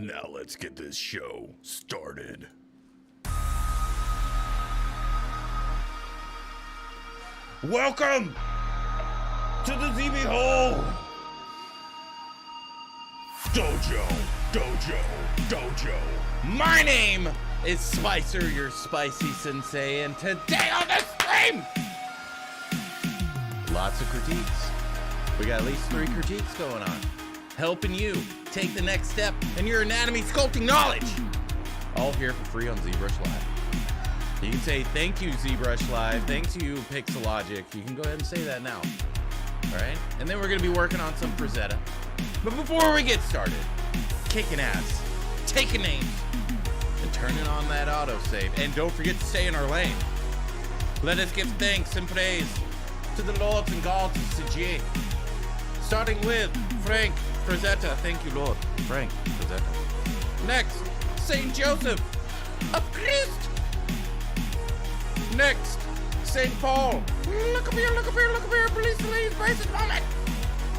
Now let's get this show started. Welcome to the ZBHO Dojo. My name is Spicer, your spicy sensei, and today on the stream, lots of critiques. We got at least 3 critiques going on, helping you take the next step in your anatomy sculpting knowledge. All here for free on ZBrush Live. You can say thank you, ZBrush Live. Thanks to you, Pixologic. You can go ahead and say that now. All right? And then we're going to be working on some Frazetta. But before we get started, kicking ass, taking names, and turning on that autosave. And don't forget to stay in our lane. Let us give thanks and praise to the lords and gods of CG. Starting with Frank Frazetta. Thank you, Lord. Frank Frazetta. Next, St. Joseph of Crest. Next, St. Paul. Look up here, please, braces moment.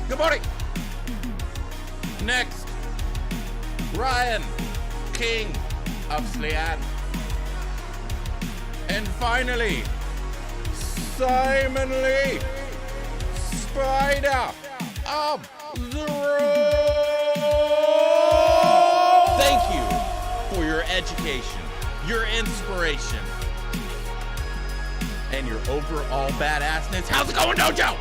Good morning. Next, Ryan, King of Slean. And finally, Simon Lee, Spider of the Road. Thank you for your education, your inspiration, and your overall badassness. How's it going, Dojo?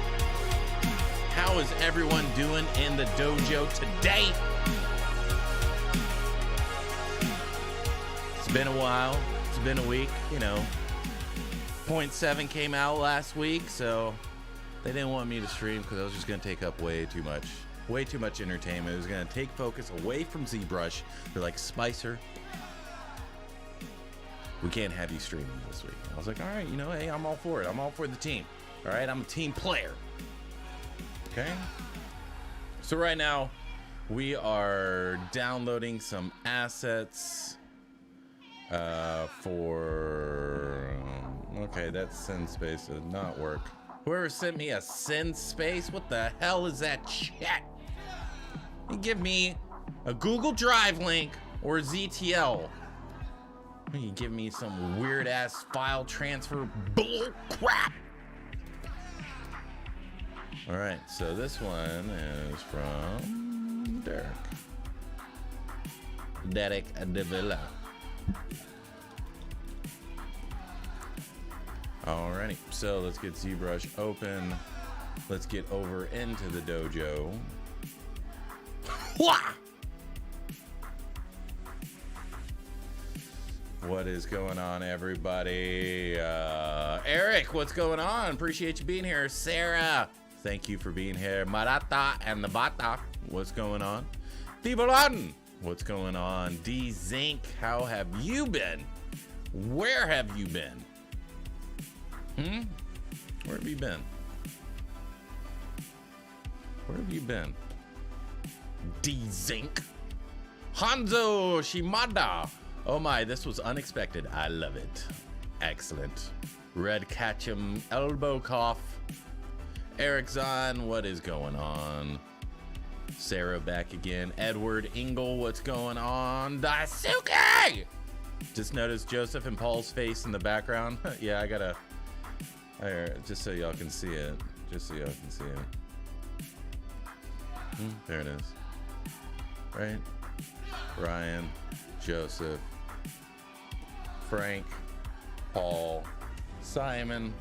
How is everyone doing in the dojo today? It's been a while. It's been a week, you know. 0.7 came out last week, so they didn't want me to stream because I was just going to take up way too much entertainment. It was going to take focus away from ZBrush. They're like, Spicer, we can't have you streaming this week. I was like, all right, you know, hey, I'm all for it. I'm all for the team. All right, I'm a team player. Okay? So right now, we are downloading some assets okay, that send space did not work. Whoever sent me a send space, what the hell is that shit? You give me a Google Drive link or ZTL. You give me some weird ass file transfer bull crap. All right, so this one is from Derek Davila. Alrighty, so let's get ZBrush open. Let's get over into the dojo. What is going on, everybody? Eric, what's going on? Appreciate you being here. Sarah, thank you for being here. Marata and the Bata, what's going on? Tibolan, what's going on? D Zinc, how have you been? Where have you been? Where have you been? Where have you been? D Zinc, Hanzo Shimada. Oh my, this was unexpected. I love it. Excellent. Red Catchem, elbow cough. Eric Zahn, what is going on? Sarah back again. Edward Engel, what's going on? Daisuke! Just noticed Joseph and Paul's face in the background. Yeah, I gotta, just so y'all can see it. Just so y'all can see it. There it is. Right? Ryan, Joseph, Frank, Paul, Simon,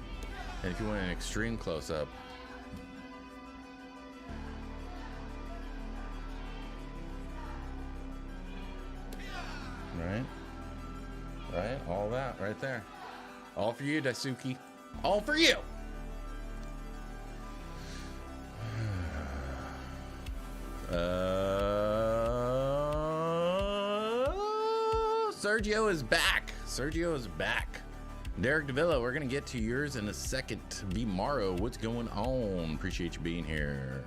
and if you want an extreme close-up, right, all that right there, all for you, Daisuke, all for you. Sergio is back. Derek Davila, we're gonna get to yours in a second. V Morrow, what's going on? Appreciate you being here.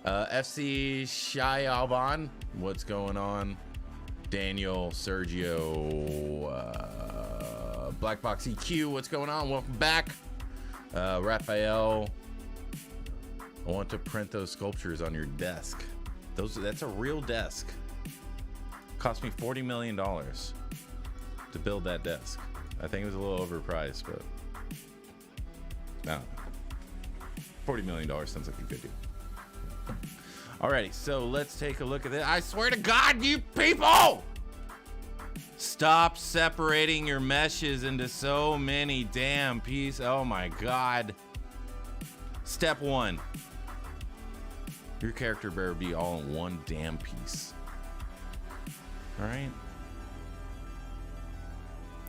FC Shayaban, what's going on? Daniel, Sergio, Black Box EQ, what's going on? Welcome back. Raphael, I want to print those sculptures on your desk. That's a real desk. Cost me $40 million to build that desk. I think it was a little overpriced, but no. $40 million sounds like a good deal. Alrighty, so let's take a look at this. I swear to God, you people! Stop separating your meshes into so many damn pieces. Oh my God. Step 1. Your character better be all in one damn piece. Alright?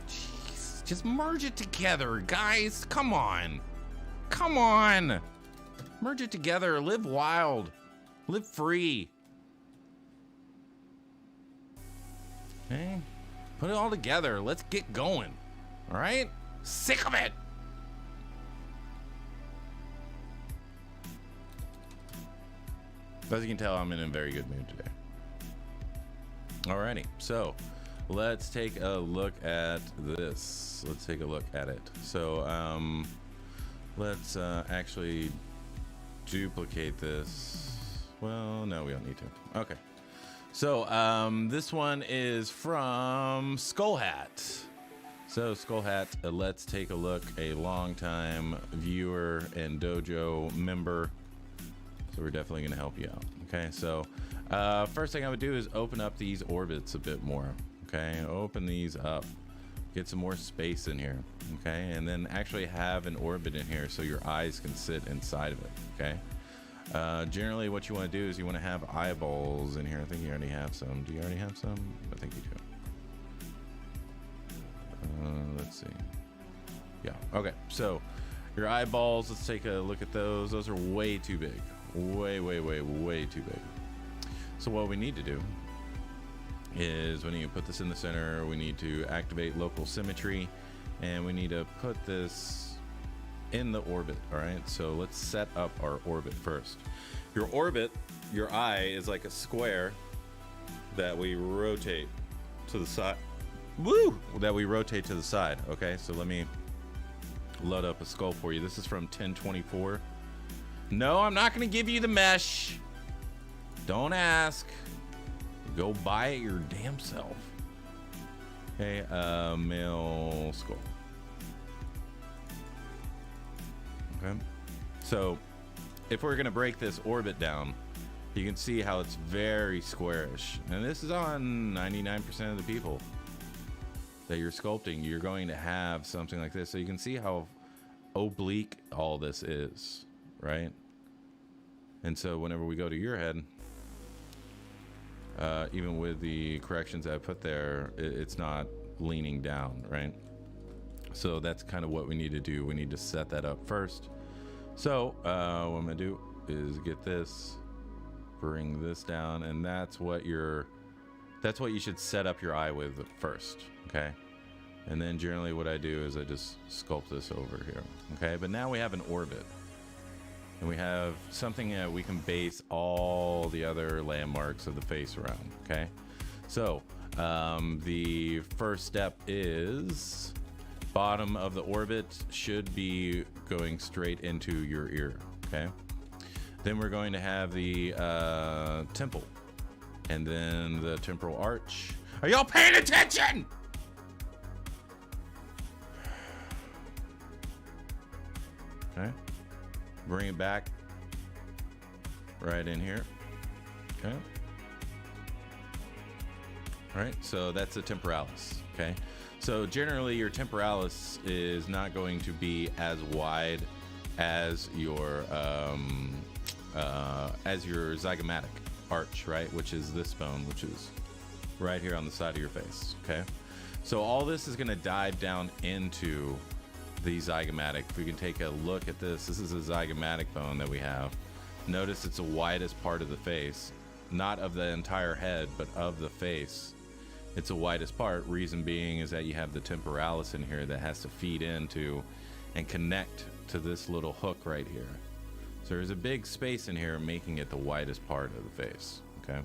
Jeez, just merge it together, guys. Come on. Come on. Merge it together. Live wild. Live free. Okay? Put it all together. Let's get going. All right? Sick of it. As you can tell, I'm in a very good mood today. Alrighty, so let's take a look at this. Let's take a look at it. So let's actually duplicate this. Well, no, we don't need to. Okay. So this one is from Skull Hat. So Skull Hat, let's take a look. A longtime viewer and dojo member. So we're definitely going to help you out. Okay, so first thing I would do is open up these orbits a bit more. Okay, open these up. Get some more space in here. Okay, and then actually have an orbit in here so your eyes can sit inside of it. Okay. Generally what you want to do is you want to have eyeballs in here. I think you already have some. Do you already have some? I think you do. Let's see. Yeah. Okay. So your eyeballs, let's take a look at those. Those are way too big. Way too big. So what we need to do is we need to put this in the center. We need to activate local symmetry, and we need to put this in the orbit. All right, so let's set up our orbit first. Your orbit, your eye, is like a square that we rotate to the side. Woo! That we rotate to the side. Okay, so let me load up a skull for you. This is from 1024. No, I'm not going to give you the mesh. Don't ask. Go buy it your damn self. Okay, male skull. Okay, so if we're going to break this orbit down, you can see how it's very squarish. And this is on 99% of the people that you're sculpting. You're going to have something like this. So you can see how oblique all this is, right? And so whenever we go to your head, even with the corrections that I put there, it's not leaning down, right? So that's kind of what we need to do. We need to set that up first. So what I'm gonna do is get this, bring this down, and that's what you should set up your eye with first, okay? And then generally what I do is I just sculpt this over here, okay? But now we have an orbit. And we have something that we can base all the other landmarks of the face around, okay? So the first step is bottom of the orbit should be going straight into your ear, okay? Then we're going to have the temple, and then the temporal arch. Are y'all paying attention? Okay. Bring it back right in here. Okay. All right, so that's the temporalis. Okay, so generally your temporalis is not going to be as wide as your zygomatic arch, right? Which is this bone, which is right here on the side of your face. Okay, so all this is going to dive down into the zygomatic. If we can take a look at this, this is a zygomatic bone that we have. Notice it's the widest part of the face, not of the entire head, but of the face. It's the widest part. Reason being is that you have the temporalis in here that has to feed into and connect to this little hook right here. So there's a big space in here making it the widest part of the face. Okay,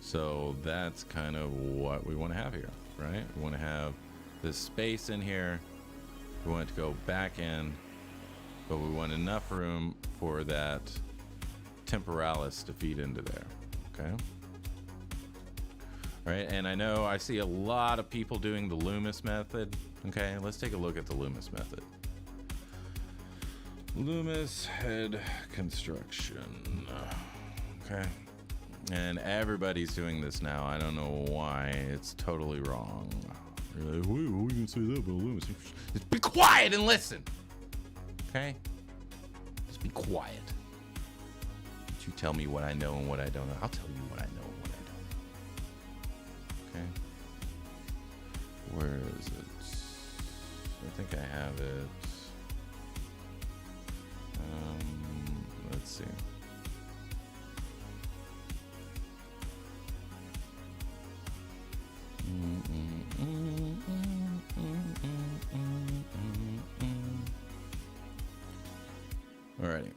so that's kind of what we want to have here, right? We want to have this space in here. We want it to go back in, but we want enough room for that temporalis to feed into there. Okay, right? And I know I see a lot of people doing the Loomis method. Okay, let's take a look at the Loomis method. Loomis head construction. Okay. And everybody's doing this now. I don't know why. It's totally wrong. You're like, wait, what are you gonna say that about Loomis? Just be quiet and listen. Okay? Just be quiet. Don't you tell me what I know and what I don't know. I'll tell you what I know and what I don't. Okay? Where is it? I think I have it. Let's see. Alrighty.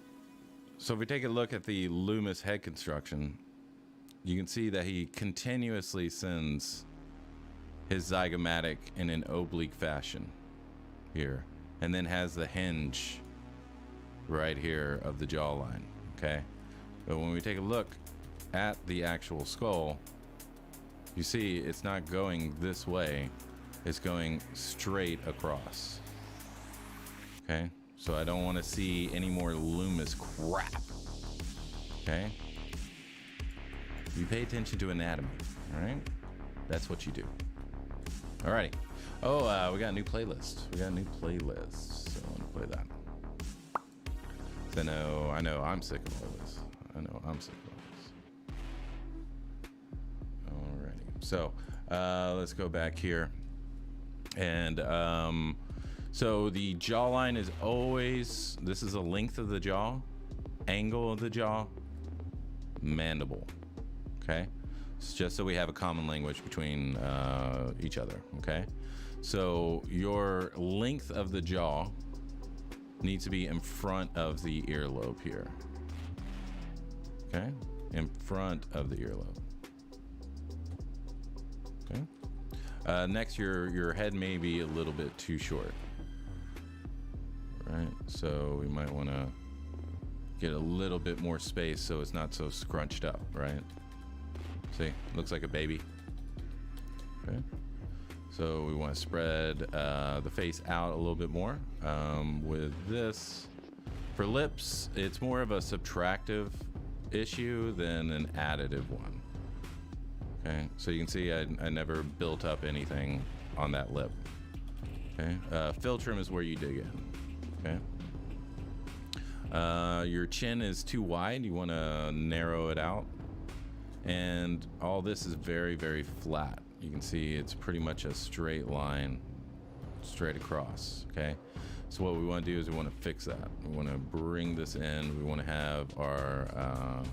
So if we take a look at the Loomis head construction, you can see that he continuously sends his zygomatic in an oblique fashion here, and then has the hinge right here of the jawline. Okay, but when we take a look at the actual skull, you see it's not going this way, it's going straight across. Okay, so I don't want to see any more Loomis crap. Okay, you pay attention to anatomy. All right, that's what you do. Alrighty. Oh, we got a new playlist. So I want to play that. I know I'm sick of all this. Alrighty. So let's go back here. And so the jawline is always, this is the length of the jaw, angle of the jaw, mandible. Okay? It's just so we have a common language between each other. Okay? So your length of the jaw needs to be in front of the earlobe here. Okay? In front of the earlobe. Okay? Next, your head may be a little bit too short. Right? So we might want to get a little bit more space so it's not so scrunched up, right? See, looks like a baby. Okay. So we want to spread the face out a little bit more. With this, for lips, it's more of a subtractive issue than an additive one. Okay, so you can see I never built up anything on that lip. Okay, filtrum is where you dig in. Okay, your chin is too wide. You want to narrow it out. And all this is very, very flat. You can see it's pretty much a straight line, straight across. Okay, so what we want to do is we want to fix that. We want to bring this in. We want to have our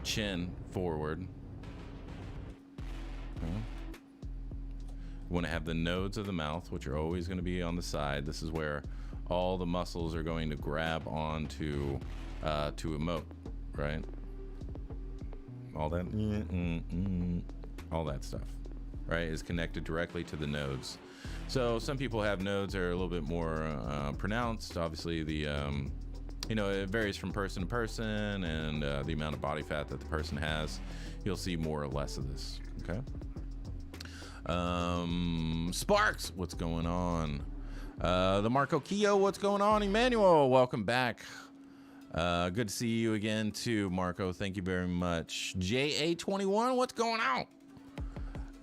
chin forward. Okay. We want to have the nodes of the mouth, which are always going to be on the side. This is where all the muscles are going to grab onto to emote, right? All that all that stuff, right, is connected directly to the nodes. So some people have nodes that are a little bit more pronounced. Obviously the it varies from person to person, and the amount of body fat that the person has, you'll see more or less of this. Okay. Sparks, what's going on? The Marco Kio, what's going on? Emmanuel, welcome back. Good to see you again too, Marco. Thank you very much. JA21, what's going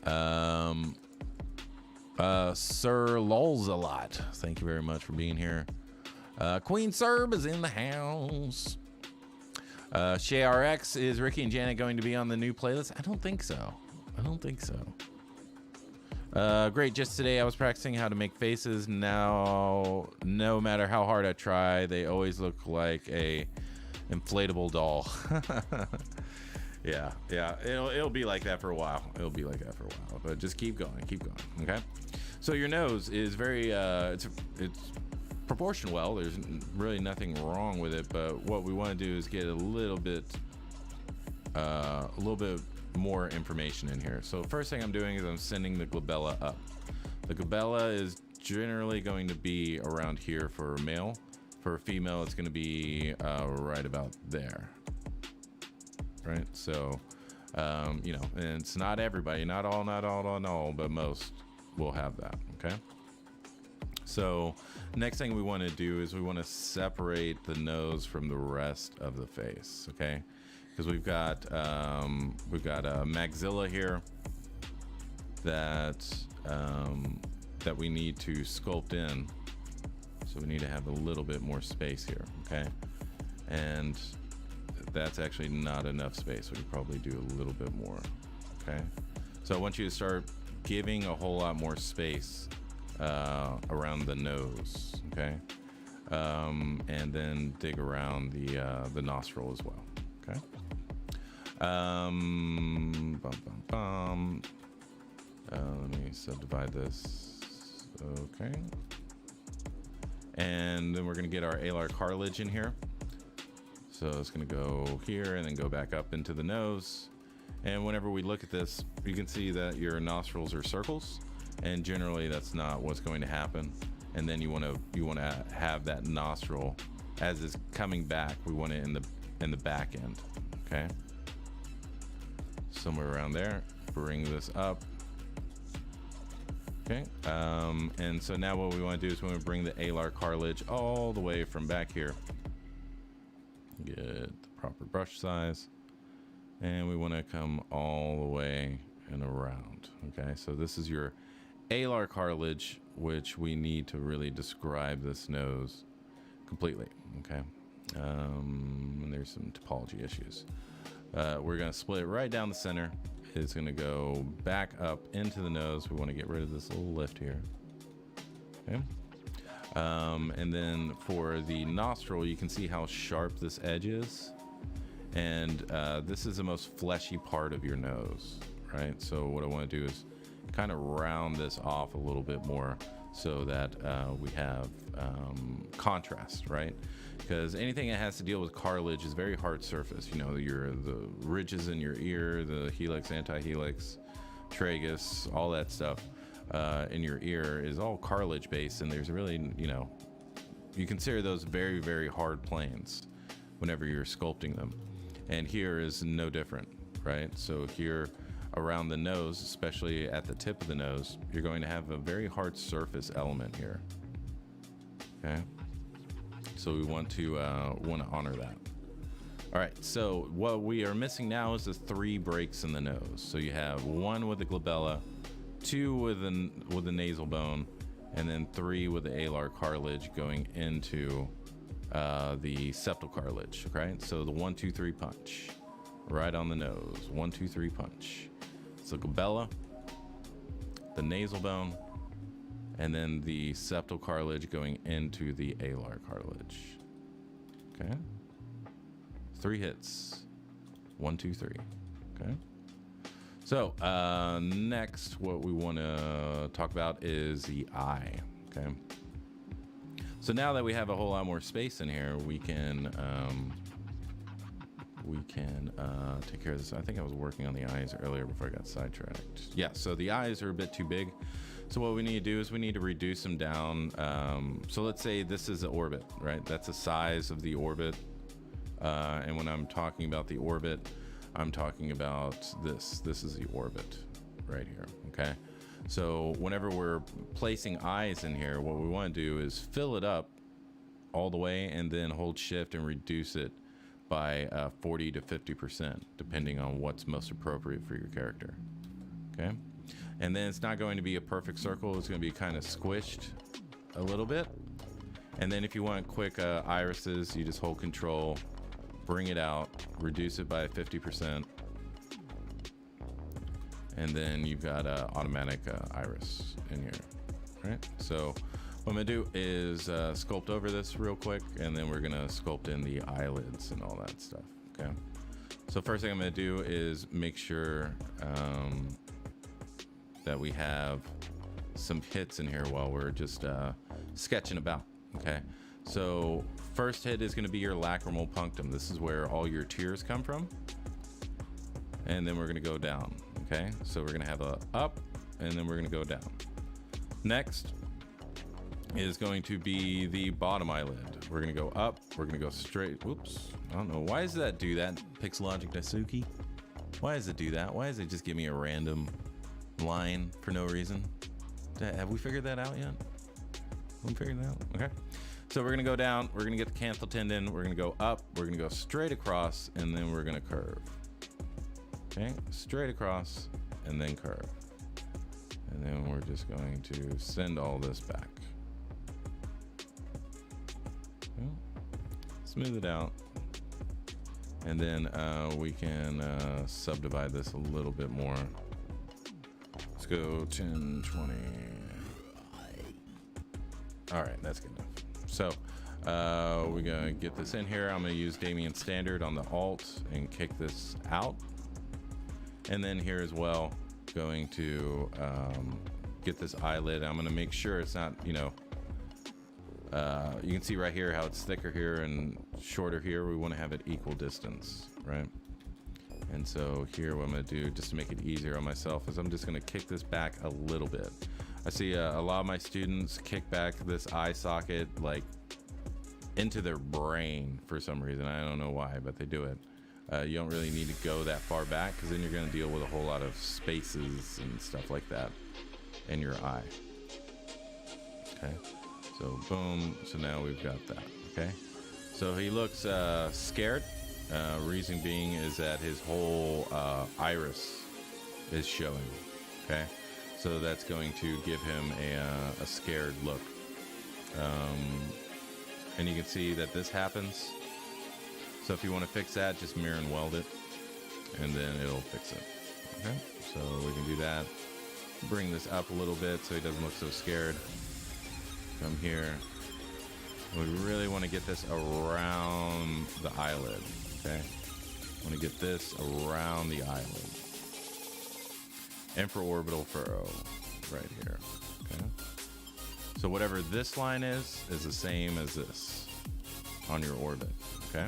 on? Sir Lols a lot. Thank you very much for being here. Queen Serb is in the house. Shay RX, is Ricky and Janet going to be on the new playlist? I don't think so. Great. Just today I was practicing how to make faces. Now, no matter how hard I try, they always look like a inflatable doll. Yeah. It'll be like that for a while. But just keep going. Okay. So your nose is very, it's proportioned well. There's really nothing wrong with it. But what we want to do is get a little bit more information in here. So first thing I'm doing is I'm sending the glabella up. The glabella is generally going to be around here for a male. For a female, it's going to be right about there. Right? So You know, and it's not everybody, not all, but most will have that. Okay. So next thing we want to do is we want to separate the nose from the rest of the face. Okay. Because we've got a maxilla here that that we need to sculpt in. So we need to have a little bit more space here. Okay. And that's actually not enough space. We could probably do a little bit more. Okay. So I want you to start giving a whole lot more space around the nose. Okay. And then dig around the nostril as well. Okay. Let me subdivide this. Okay. And then we're going to get our alar cartilage in here. So it's going to go here and then go back up into the nose. And whenever we look at this, you can see that your nostrils are circles, and generally that's not what's going to happen. And then you want to have that nostril as it's coming back. We want it in the back end. Okay. Somewhere around there. Bring this up. Okay. And so now what we want to do is we want to bring the alar cartilage all the way from back here. Get the proper brush size, and we want to come all the way and around. Okay, so this is your alar cartilage, which we need to really describe this nose completely. Okay, and there's some topology issues. We're going to split it right down the center. It's going to go back up into the nose. We want to get rid of this little lift here. Okay. And then for the nostril, you can see how sharp this edge is. And this is the most fleshy part of your nose, right? So what I want to do is kind of round this off a little bit more so that we have contrast, right? Because anything that has to deal with cartilage is very hard surface. You know, the ridges in your ear, the helix, antihelix, tragus, all that stuff. In your ear is all cartilage based, and there's really, you know, you consider those very, very hard planes whenever you're sculpting them. And here is no different, right? So here around the nose, especially at the tip of the nose, you're going to have a very hard surface element here. Okay. So we want to honor that. All right. So what we are missing now is the 3 breaks in the nose. So you have 1 with the glabella, 2 with the nasal bone, and then 3 with the alar cartilage going into the septal cartilage. Okay, so the 1, 2, 3 punch right on the nose. 1, 2, 3 punch. So glabella, the nasal bone, and then the septal cartilage going into the alar cartilage. Okay, 3 hits. 1, 2, 3. Okay. So next, what we want to talk about is the eye. Okay. So now that we have a whole lot more space in here, we can take care of this. I think I was working on the eyes earlier before I got sidetracked. Yeah. So the eyes are a bit too big. So what we need to do is we need to reduce them down. So let's say this is the orbit, right? That's the size of the orbit. And when I'm talking about the orbit, I'm talking about this. This is the orbit right here. Okay. So whenever we're placing eyes in here, what we want to do is fill it up all the way and then hold shift and reduce it by 40 to 50%, depending on what's most appropriate for your character. Okay. And then it's not going to be a perfect circle. It's going to be kind of squished a little bit. And then if you want quick irises, you just hold control, bring it out, reduce it by 50%, and then you've got an automatic iris in here, right? So what I'm gonna do is sculpt over this real quick, and then we're gonna sculpt in the eyelids and all that stuff, okay? So first thing I'm gonna do is make sure that we have some hits in here while we're just sketching about, okay? So first hit is going to be your lacrimal punctum. This is where all your tears come from. And then we're going to go down. Okay. So we're going to have a up, and then we're going to go down. Next is going to be the bottom eyelid. We're going to go up. We're going to go straight. Whoops. I don't know. Why does that do that? Pixologic Daisuke. Why does it do that? Why does it just give me a random line for no reason? Have we figured that out yet? Have we figured that out? Okay. So we're gonna go down, we're gonna get the canthal tendon, we're gonna go up, we're gonna go straight across, and then we're gonna curve. Okay, straight across, and then curve. And then we're just going to send all this back. Okay. Smooth it out. And then we can subdivide this a little bit more. Let's go 10, 20. All right, that's good enough. So we're gonna get this in here. I'm gonna use Damien Standard on the Alt and kick this out. And then here as well, going to get this eyelid. I'm gonna make sure it's not, you know, you can see right here how it's thicker here and shorter here. We want to have it equal distance, right? And so here what I'm gonna do, just to make it easier on myself, is I'm just gonna kick this back a little bit. I see a lot of my students kick back this eye socket like into their brain for some reason. I don't know why, but they do it. You don't really need to go that far back, because then you're gonna deal with a whole lot of spaces and stuff like that in your eye. Okay. So boom, so now we've got that, okay? So he looks scared. Reason being is that his whole iris is showing, okay? So that's going to give him a scared look. And you can see that this happens. So if you want to fix that, just mirror and weld it, and then it'll fix it, okay? So we can do that. Bring this up a little bit so he doesn't look so scared. Come here. We really want to get this around the eyelid, okay? Want to get this around the eyelid. And for orbital furrow, right here, okay? So whatever this line is the same as this on your orbit, okay?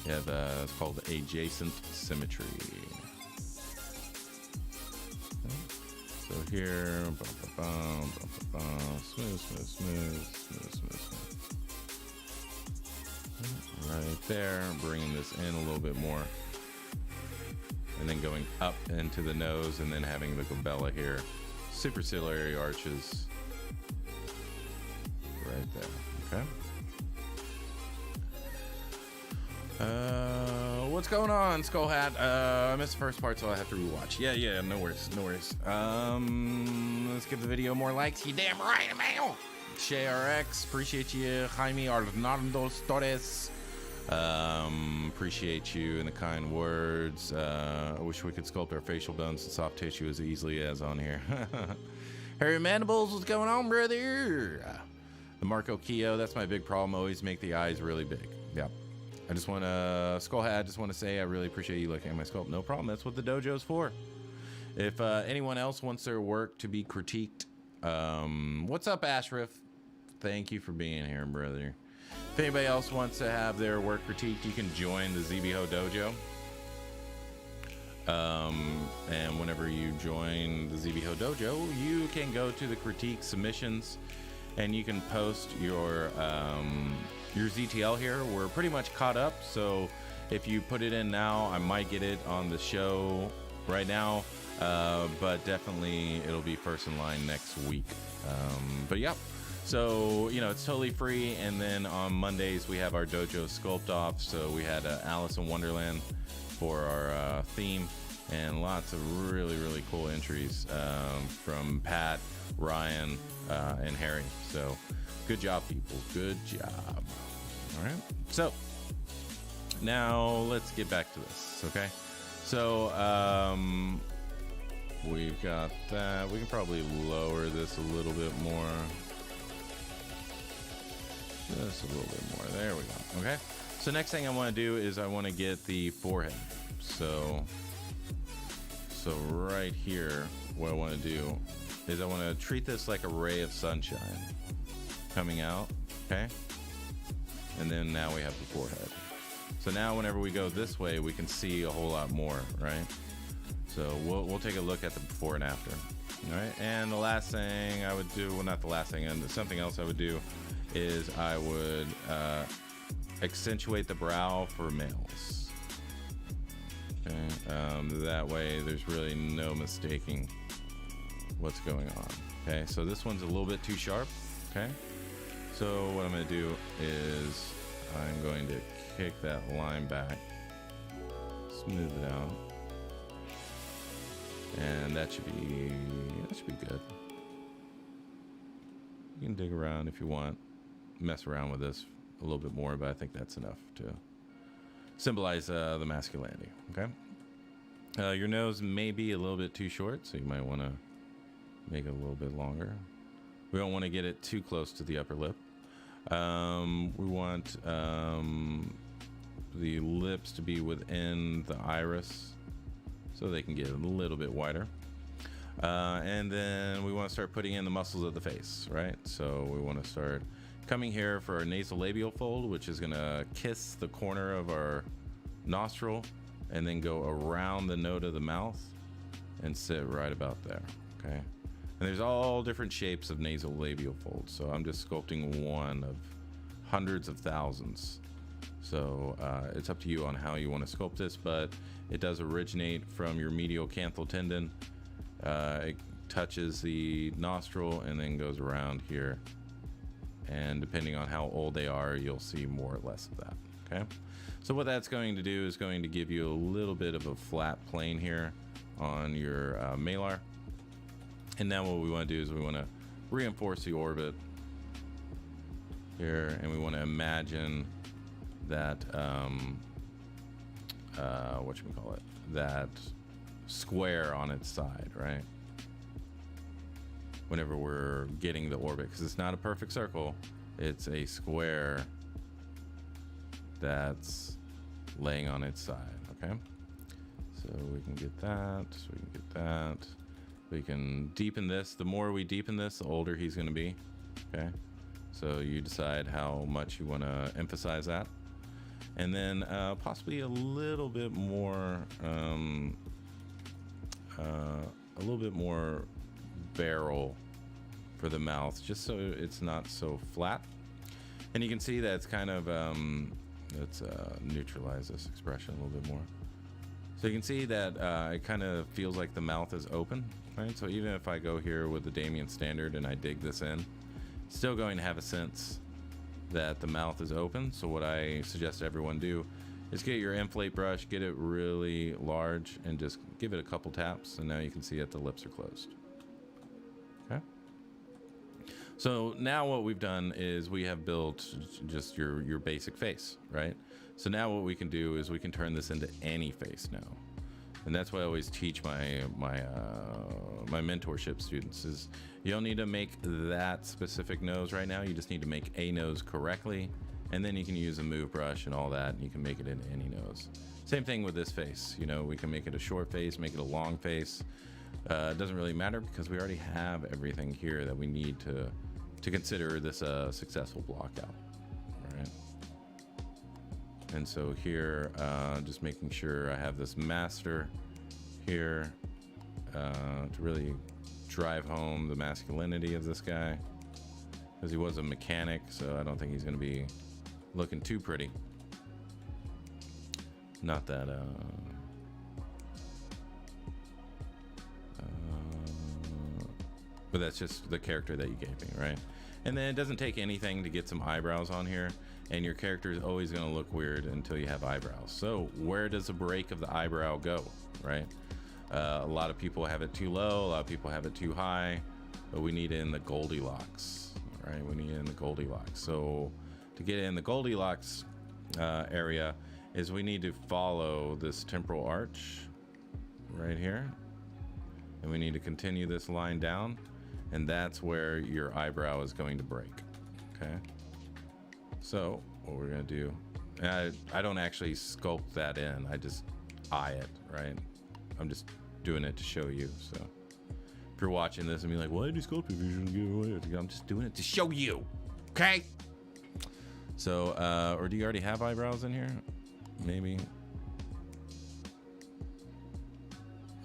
You have, it's called adjacent symmetry. Okay. So here, smooth, smooth, smooth, smooth, smooth, smooth. Right there, bringing this in a little bit more. And then going up into the nose, and then having the glabella here. Superciliary arches. Right there, okay? What's going on, Skull Hat? I missed the first part, so I have to rewatch. Yeah, no worries, no worries. Let's give the video more likes. You damn right, man. Shay RX, appreciate you. Jaime Arnaldo Torres, appreciate you and the kind words. I wish we could sculpt our facial bones and soft tissue as easily as on here. Harry Mandibles, what's going on, brother? The Marco Keo, that's my big problem. Always make the eyes really big. Yeah. I just want to, Skull Hat, I just want to say I really appreciate you looking at my sculpt. No problem. That's what the dojo's for. If anyone else wants their work to be critiqued, what's up, Ashraf? Thank you for being here, brother. If anybody else wants to have their work critiqued, you can join the ZBHO Dojo. And whenever you join the ZBHO Dojo, you can go to the critique submissions, and you can post your ZTL here. We're pretty much caught up, so if you put it in now, I might get it on the show right now, but definitely it'll be first in line next week. But yeah, so you know, it's totally free. And then on Mondays we have our dojo sculpt off. So we had Alice in Wonderland for our theme, and lots of really cool entries from Pat, Ryan, and Harry. So good job, people, good job. All right, so now let's get back to this, okay? So we've got that. We can probably lower this a little bit more. Just a little bit more. There we go. Okay. So next thing I want to do is I want to get the forehead. So right here, what I want to do is I want to treat this like a ray of sunshine coming out. Okay. And then now we have the forehead. So now whenever we go this way, we can see a whole lot more, right? So we'll take a look at the before and after. All right. And the last thing I would do, well, not the last thing, and something else I would do is I would accentuate the brow for males. Okay, that way there's really no mistaking what's going on. Okay, so this one's a little bit too sharp. Okay, so what I'm going to do is I'm going to kick that line back, smooth it out, and that should be good. You can dig around if you want, mess around with this a little bit more, but I think that's enough to symbolize the masculinity. Okay, your nose may be a little bit too short, so you might want to make it a little bit longer. We don't want to get it too close to the upper lip. We want the lips to be within the iris so they can get a little bit wider. And then we want to start putting in the muscles of the face, right? So we want to start coming here for our nasolabial fold, which is going to kiss the corner of our nostril and then go around the node of the mouth and sit right about there. Okay, and there's all different shapes of nasolabial folds, so I'm just sculpting one of hundreds of thousands. So it's up to you on how you want to sculpt this, but it does originate from your medial canthal tendon. It touches the nostril and then goes around here, and depending on how old they are, you'll see more or less of that. Okay, so what that's going to do is going to give you a little bit of a flat plane here on your malar. And now what we want to do is we want to reinforce the orbit here, and we want to imagine that that square on its side, right? Whenever we're getting the orbit, because it's not a perfect circle, it's a square that's laying on its side. Okay, so we can get that, we can deepen this. The more we deepen this, the older he's going to be. Okay, so you decide how much you want to emphasize that, and then possibly a little bit more barrel for the mouth, just so it's not so flat. And you can see that it's kind of let's neutralize this expression a little bit more. So you can see that it kind of feels like the mouth is open, right? So even if I go here with the Damien standard and I dig this in, it's still going to have a sense that the mouth is open. So what I suggest everyone do is get your inflate brush, get it really large, and just give it a couple taps, and now you can see that the lips are closed. Okay. So now what we've done is we have built just your basic face, right? So now what we can do is we can turn this into any face now. And that's what I always teach my mentorship students is you don't need to make that specific nose right now. You just need to make a nose correctly, and then you can use a move brush and all that, and you can make it into any nose. Same thing with this face. You know, we can make it a short face, make it a long face. It doesn't really matter because we already have everything here that we need to consider this a successful block out. All right. And so here, just making sure I have this master here to really drive home the masculinity of this guy, because he was a mechanic, so I don't think he's going to be looking too pretty. Not that but that's just the character that you gave me, right? And then it doesn't take anything to get some eyebrows on here, and your character is always going to look weird until you have eyebrows. So where does the break of the eyebrow go, right? A lot of people have it too low, a lot of people have it too high, but we need it in the Goldilocks, right? We need it in the Goldilocks. So to get in the Goldilocks area is we need to follow this temporal arch right here, and we need to continue this line down, and that's where your eyebrow is going to break. Okay, so what we're going to do, I don't actually sculpt that in, I just eye it, right? I'm just doing it to show you. So if you're watching this and be like, why did you sculpt it if you shouldn't give it away? I'm just doing it to show you. Okay, so or do you already have eyebrows in here? Maybe.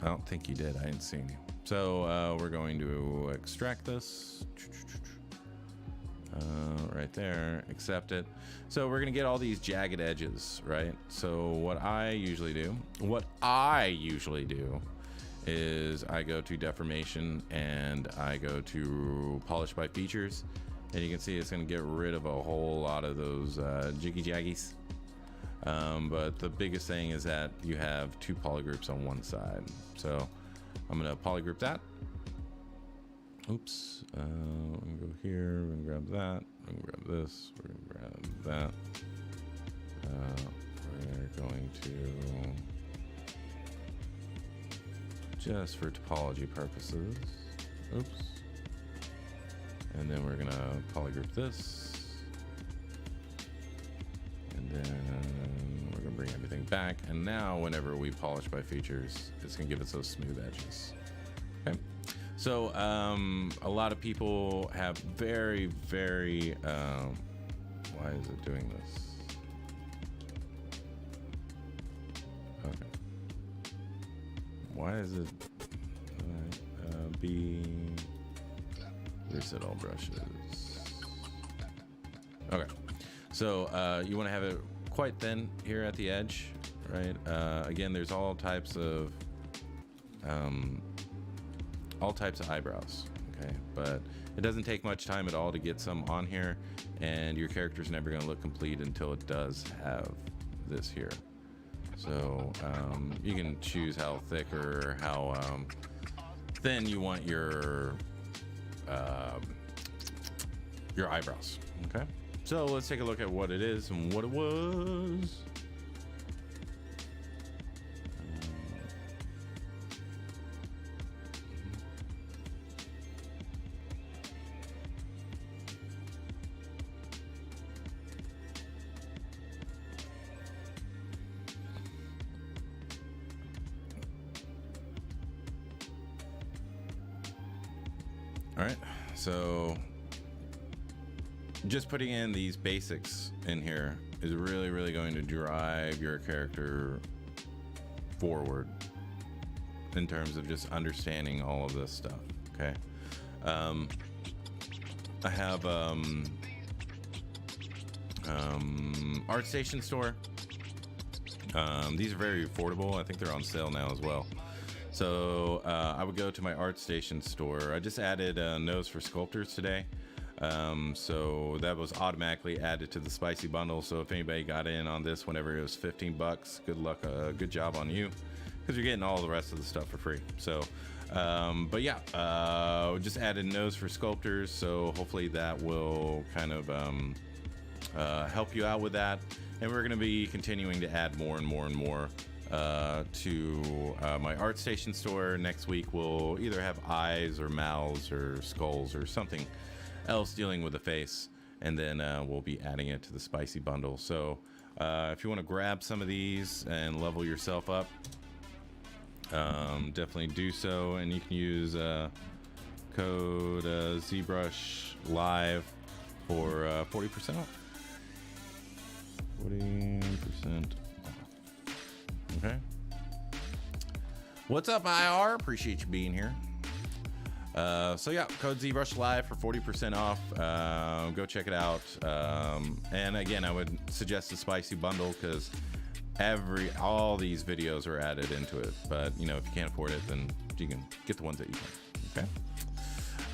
I don't think you did. I didn't see any. So we're going to extract this. right there, accept it. So we're gonna get all these jagged edges, right? So what I usually do is I go to deformation and I go to polish by features, and you can see it's gonna get rid of a whole lot of those jiggy jaggies. But the biggest thing is that you have two polygroups on one side. So I'm gonna polygroup that. Oops, we're gonna go here, we're gonna grab that, we're gonna grab this, we're gonna grab that. We're going to, just for topology purposes, oops. And then we're gonna polygroup this. And then we're gonna bring everything back. And now whenever we polish by features, it's gonna give us those smooth edges, okay? So a lot of people have very, why is it doing this? Okay. Why is it, reset all brushes. Okay. So you wanna have it quite thin here at the edge, right? Again, there's all types of eyebrows, okay? But it doesn't take much time at all to get some on here, and your character's never gonna look complete until it does have this here. So you can choose how thick or how thin you want your eyebrows, okay? So let's take a look at what it is and what it was. All right, so just putting in these basics in here is really going to drive your character forward in terms of just understanding all of this stuff, okay? I have ArtStation store. These are very affordable. I think they're on sale now as well. So I would go to my ArtStation store. I just added a nose for sculptors today. So that was automatically added to the spicy bundle. So if anybody got in on this whenever it was 15 bucks, good luck, good job on you, because you're getting all the rest of the stuff for free. So, but yeah, just added nose for sculptors. So hopefully that will kind of help you out with that. And we're going to be continuing to add more and more to my ArtStation store. Next week we'll either have eyes or mouths or skulls or something else dealing with the face, and then we'll be adding it to the spicy bundle. So if you want to grab some of these and level yourself up, definitely do so, and you can use code ZBrush Live for 40% off. 40% off. Okay. What's up, IR? Appreciate you being here. So yeah, code ZBrush Live for 40% off. Go check it out. And again, I would suggest a spicy bundle because all these videos are added into it. But you know, if you can't afford it, then you can get the ones that you can. Okay.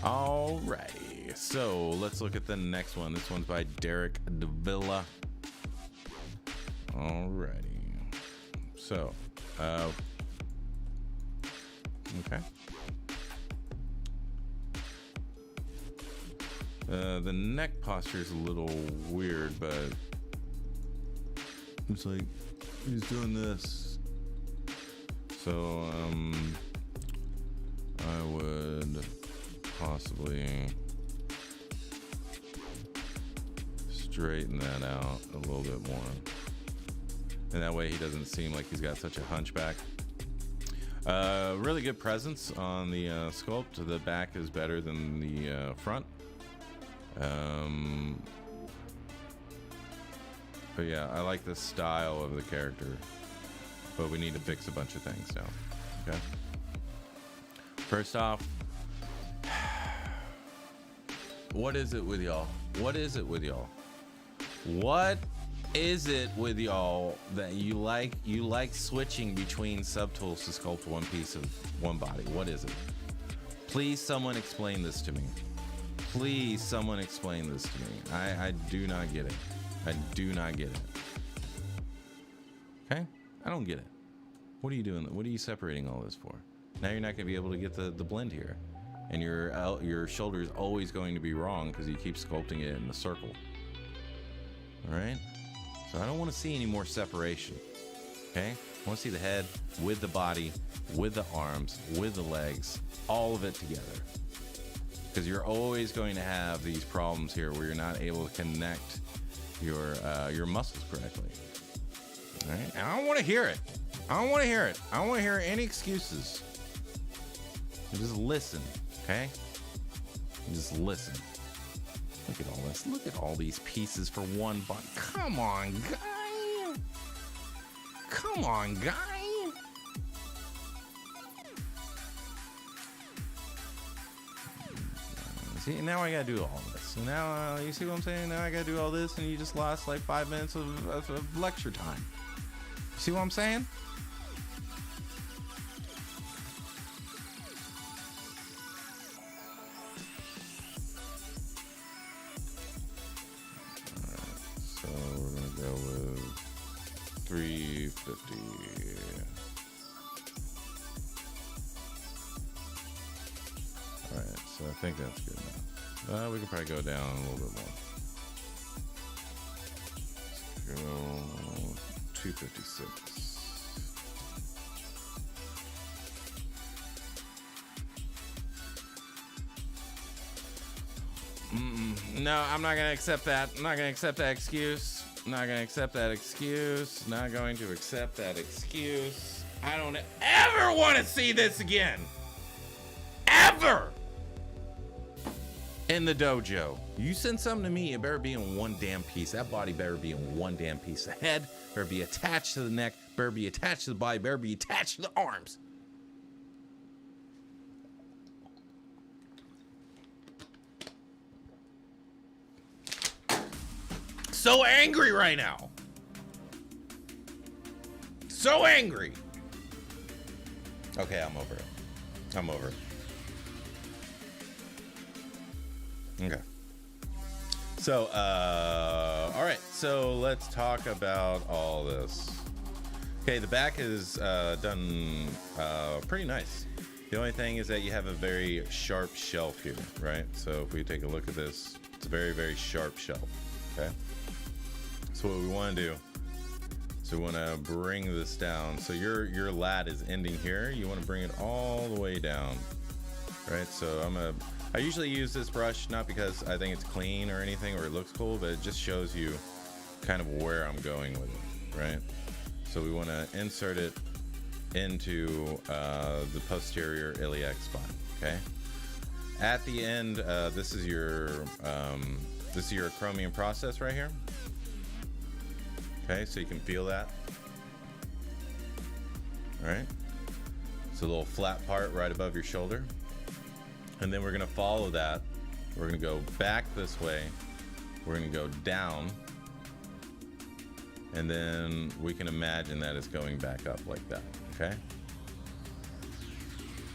Alrighty. So let's look at the next one. This one's by Derek Davila. Alrighty. So, okay. The neck posture is a little weird, but it's like he's doing this. So I would possibly straighten that out a little bit more, and that way he doesn't seem like he's got such a hunchback. Really good presence on the sculpt. The back is better than the front. But yeah, I like the style of the character, but we need to fix a bunch of things now. Okay. First off, What is it with y'all? What is it with y'all? What is it with y'all that you like switching between subtools to sculpt one piece of one body? What is it? Please someone explain this to me. Please someone explain this to me. I do not get it. I do not get it. Okay? I don't get it. What are you doing? What are you separating all this for? Now you're not going to be able to get the blend here. And your shoulder is always going to be wrong because you keep sculpting it in a circle. All right? So I don't want to see any more separation. Okay? I want to see the head with the body, with the arms, with the legs, all of it together. Because you're always going to have these problems here where you're not able to connect your muscles correctly. All right? And I don't want to hear it. I don't want to hear it. I don't want to hear any excuses. Just listen, okay? Just listen. Look at all this. Look at all these pieces for one body. Come on, guy. Come on, guy. See, now I gotta do all this. So now, you see what I'm saying? Now I gotta do all this, and you just lost like 5 minutes of lecture time. See what I'm saying? So we're gonna go with 350. All right, so I think that's good now. We can probably go down a little bit more. Let's go 256. No, I'm not gonna accept that. I'm not gonna accept that excuse. I'm not gonna accept that excuse. Not going to accept that excuse. I don't ever want to see this again. Ever. In the dojo. You send something to me, it better be in one damn piece. That body better be in one damn piece. The head better be attached to the neck, better be attached to the body, better be attached to the arms. So angry right now. So angry. Okay, I'm over it. I'm over it. Okay. So, all right. So let's talk about all this. Okay, the back is done pretty nice. The only thing is that you have a very sharp shelf here, right? So if we take a look at this, it's a very, very sharp shelf. Okay. So what we want to do, so we want to bring this down. So your lat is ending here. You want to bring it all the way down, right? So I usually use this brush not because I think it's clean or anything or it looks cool, but it just shows you kind of where I'm going with it, right? So we want to insert it into the posterior iliac spine. Okay. At the end, this is your chromium process right here. Okay, so you can feel that. All right. It's a little flat part right above your shoulder. And then we're gonna follow that. We're gonna go back this way. We're gonna go down. And then we can imagine that it's going back up like that, okay?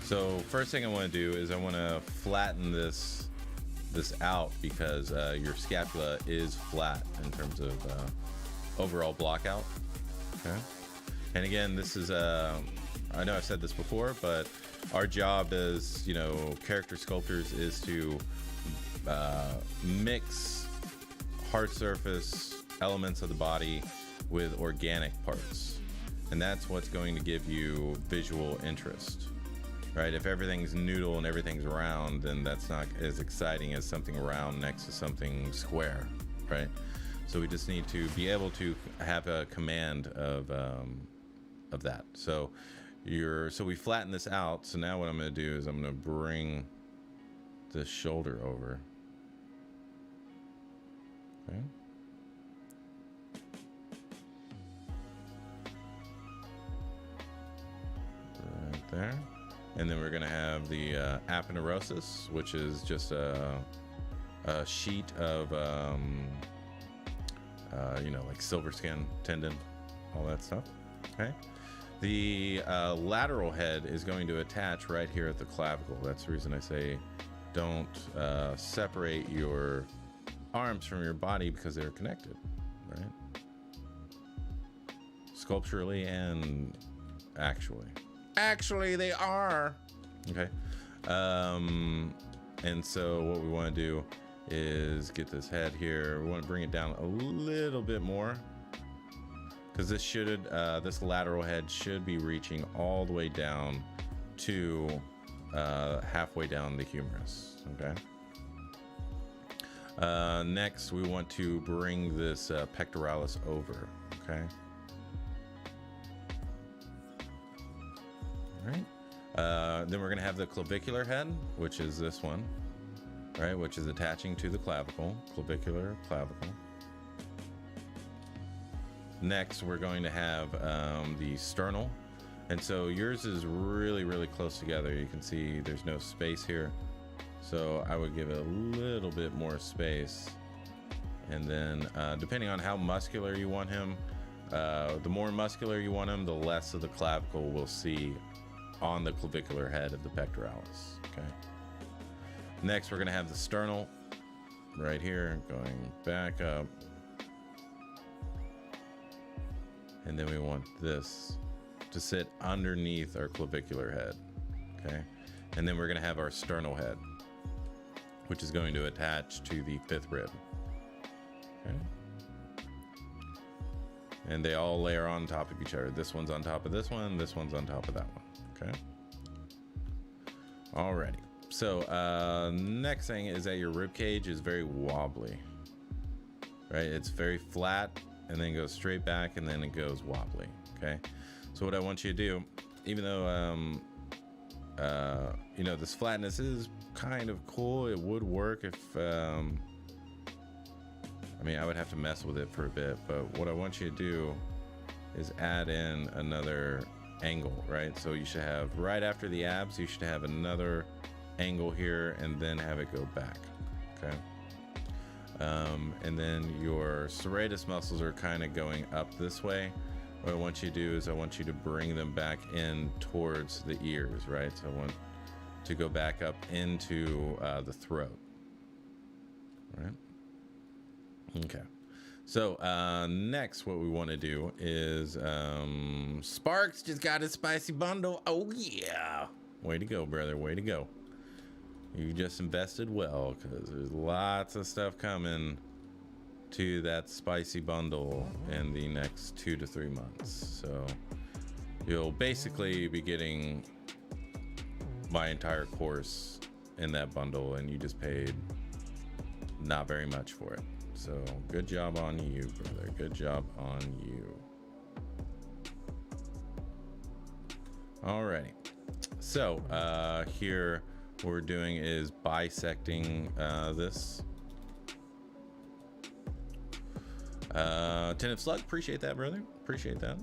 So first thing I wanna do is I wanna flatten this out because your scapula is flat in terms of overall block out, okay? And again, this is, I know I've said this before, but our job as, character sculptors is to mix hard surface elements of the body with organic parts. And that's what's going to give you visual interest, right? If everything's noodle and everything's round, then that's not as exciting as something round next to something square, right? So we just need to be able to have a command of that. So we flatten this out. So now what I'm going to do is I'm going to bring the shoulder over. Okay. Right there. And then we're going to have the aponeurosis, which is just a sheet of, you know, like silver skin, tendon, all that stuff. Okay. The lateral head is going to attach right here at the clavicle. That's the reason I say don't separate your arms from your body, because they're connected, right? Sculpturally and actually they are. Okay. And so what we want to do is get this head here. We want to bring it down a little bit more, because this should this lateral head should be reaching all the way down to halfway down the humerus. Okay. Next, we want to bring this pectoralis over. Okay. All right. Then we're going to have the clavicular head, which is this one, right? Which is attaching to the clavicle, clavicular, clavicle. Next, we're going to have the sternal. And so yours is really, really close together. You can see there's no space here. So I would give it a little bit more space. And then depending on how muscular you want him, the more muscular you want him, the less of the clavicle we'll see on the clavicular head of the pectoralis. Okay. Next, we're going to have the sternal right here, going back up. And then we want this to sit underneath our clavicular head. Okay. And then we're going to have our sternal head, which is going to attach to the fifth rib. Okay. And they all layer on top of each other. This one's on top of this one. This one's on top of that one. Okay. Alrighty. So next thing is that your rib cage is very wobbly, right? It's very flat and then goes straight back and then it goes wobbly. Okay. So what I want you to do, even though you know, this flatness is kind of cool, it would work if I mean, I would have to mess with it for a bit, but what I want you to do is add in another angle, right? So you should have, right after the abs, you should have another angle here and then have it go back. Okay. And then your serratus muscles are kind of going up this way. What I want you to do is I want you to bring them back in towards the ears, right? So I want to go back up into the throat, right? Okay. So next, what we want to do is Sparks just got a spicy bundle. Oh yeah, way to go, brother, way to go. You just invested well, because there's lots of stuff coming to that spicy bundle in the next 2 to 3 months. So you'll basically be getting my entire course in that bundle, and you just paid not very much for it. So good job on you, brother. Good job on you. Alrighty. So here what we're doing is bisecting this. Tentative Slug, appreciate that, brother. Appreciate that.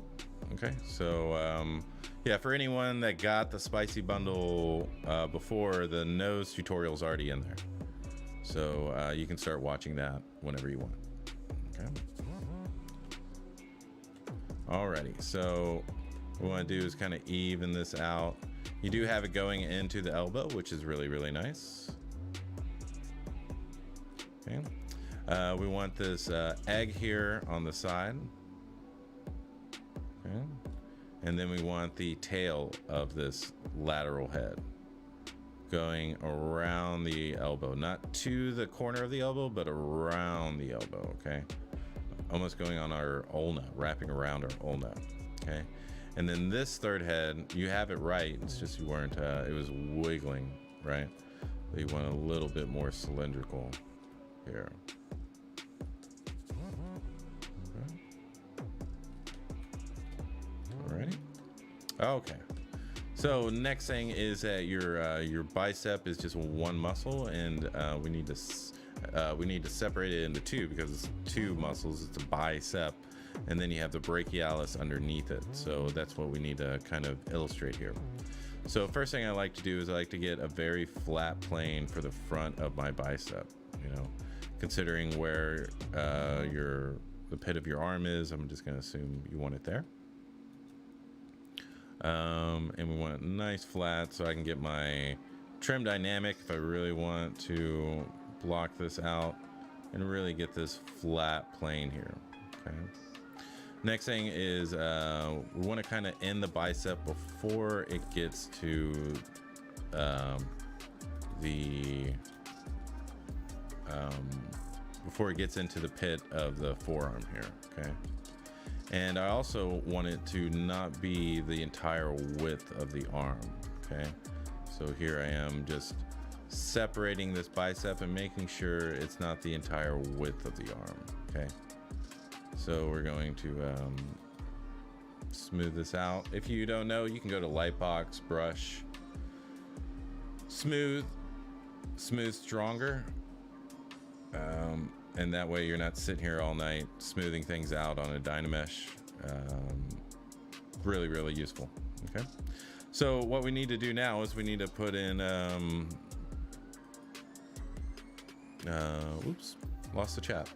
Okay, so yeah, for anyone that got the spicy bundle before, the nose tutorial's already in there. So you can start watching that whenever you want. Okay. Alrighty, so what we want to do is kind of even this out. You do have it going into the elbow, which is really, really nice. Okay. We want this egg here on the side. Okay. And then we want the tail of this lateral head going around the elbow, not to the corner of the elbow, but around the elbow. Okay. Almost going on our ulna, wrapping around our ulna. Okay. And then this third head, you have it right. It's just you weren't, it was wiggling, right? So you want a little bit more cylindrical here. Okay. Alrighty. Okay. So next thing is that your bicep is just one muscle, and we need to separate it into two, because it's two muscles. It's a bicep, and then you have the brachialis underneath it. So that's what we need to kind of illustrate here. So first thing I like to do is I like to get a very flat plane for the front of my bicep you know, considering where the pit of your arm is, I'm just going to assume you want it there. And we want it nice flat so I can get my trim dynamic if I really want to block this out and really get this flat plane here. Okay. Next thing is we want to kind of end the bicep before it gets to before it gets into the pit of the forearm here. Okay. And I also want it to not be the entire width of the arm. Okay. So here I am just separating this bicep and making sure it's not the entire width of the arm. Okay. So we're going to smooth this out. If you don't know, you can go to Lightbox, brush, smooth stronger. And that way you're not sitting here all night smoothing things out on a Dynamesh. Really, really useful. Okay. So what we need to do now is we need to put in, oops, lost the chat.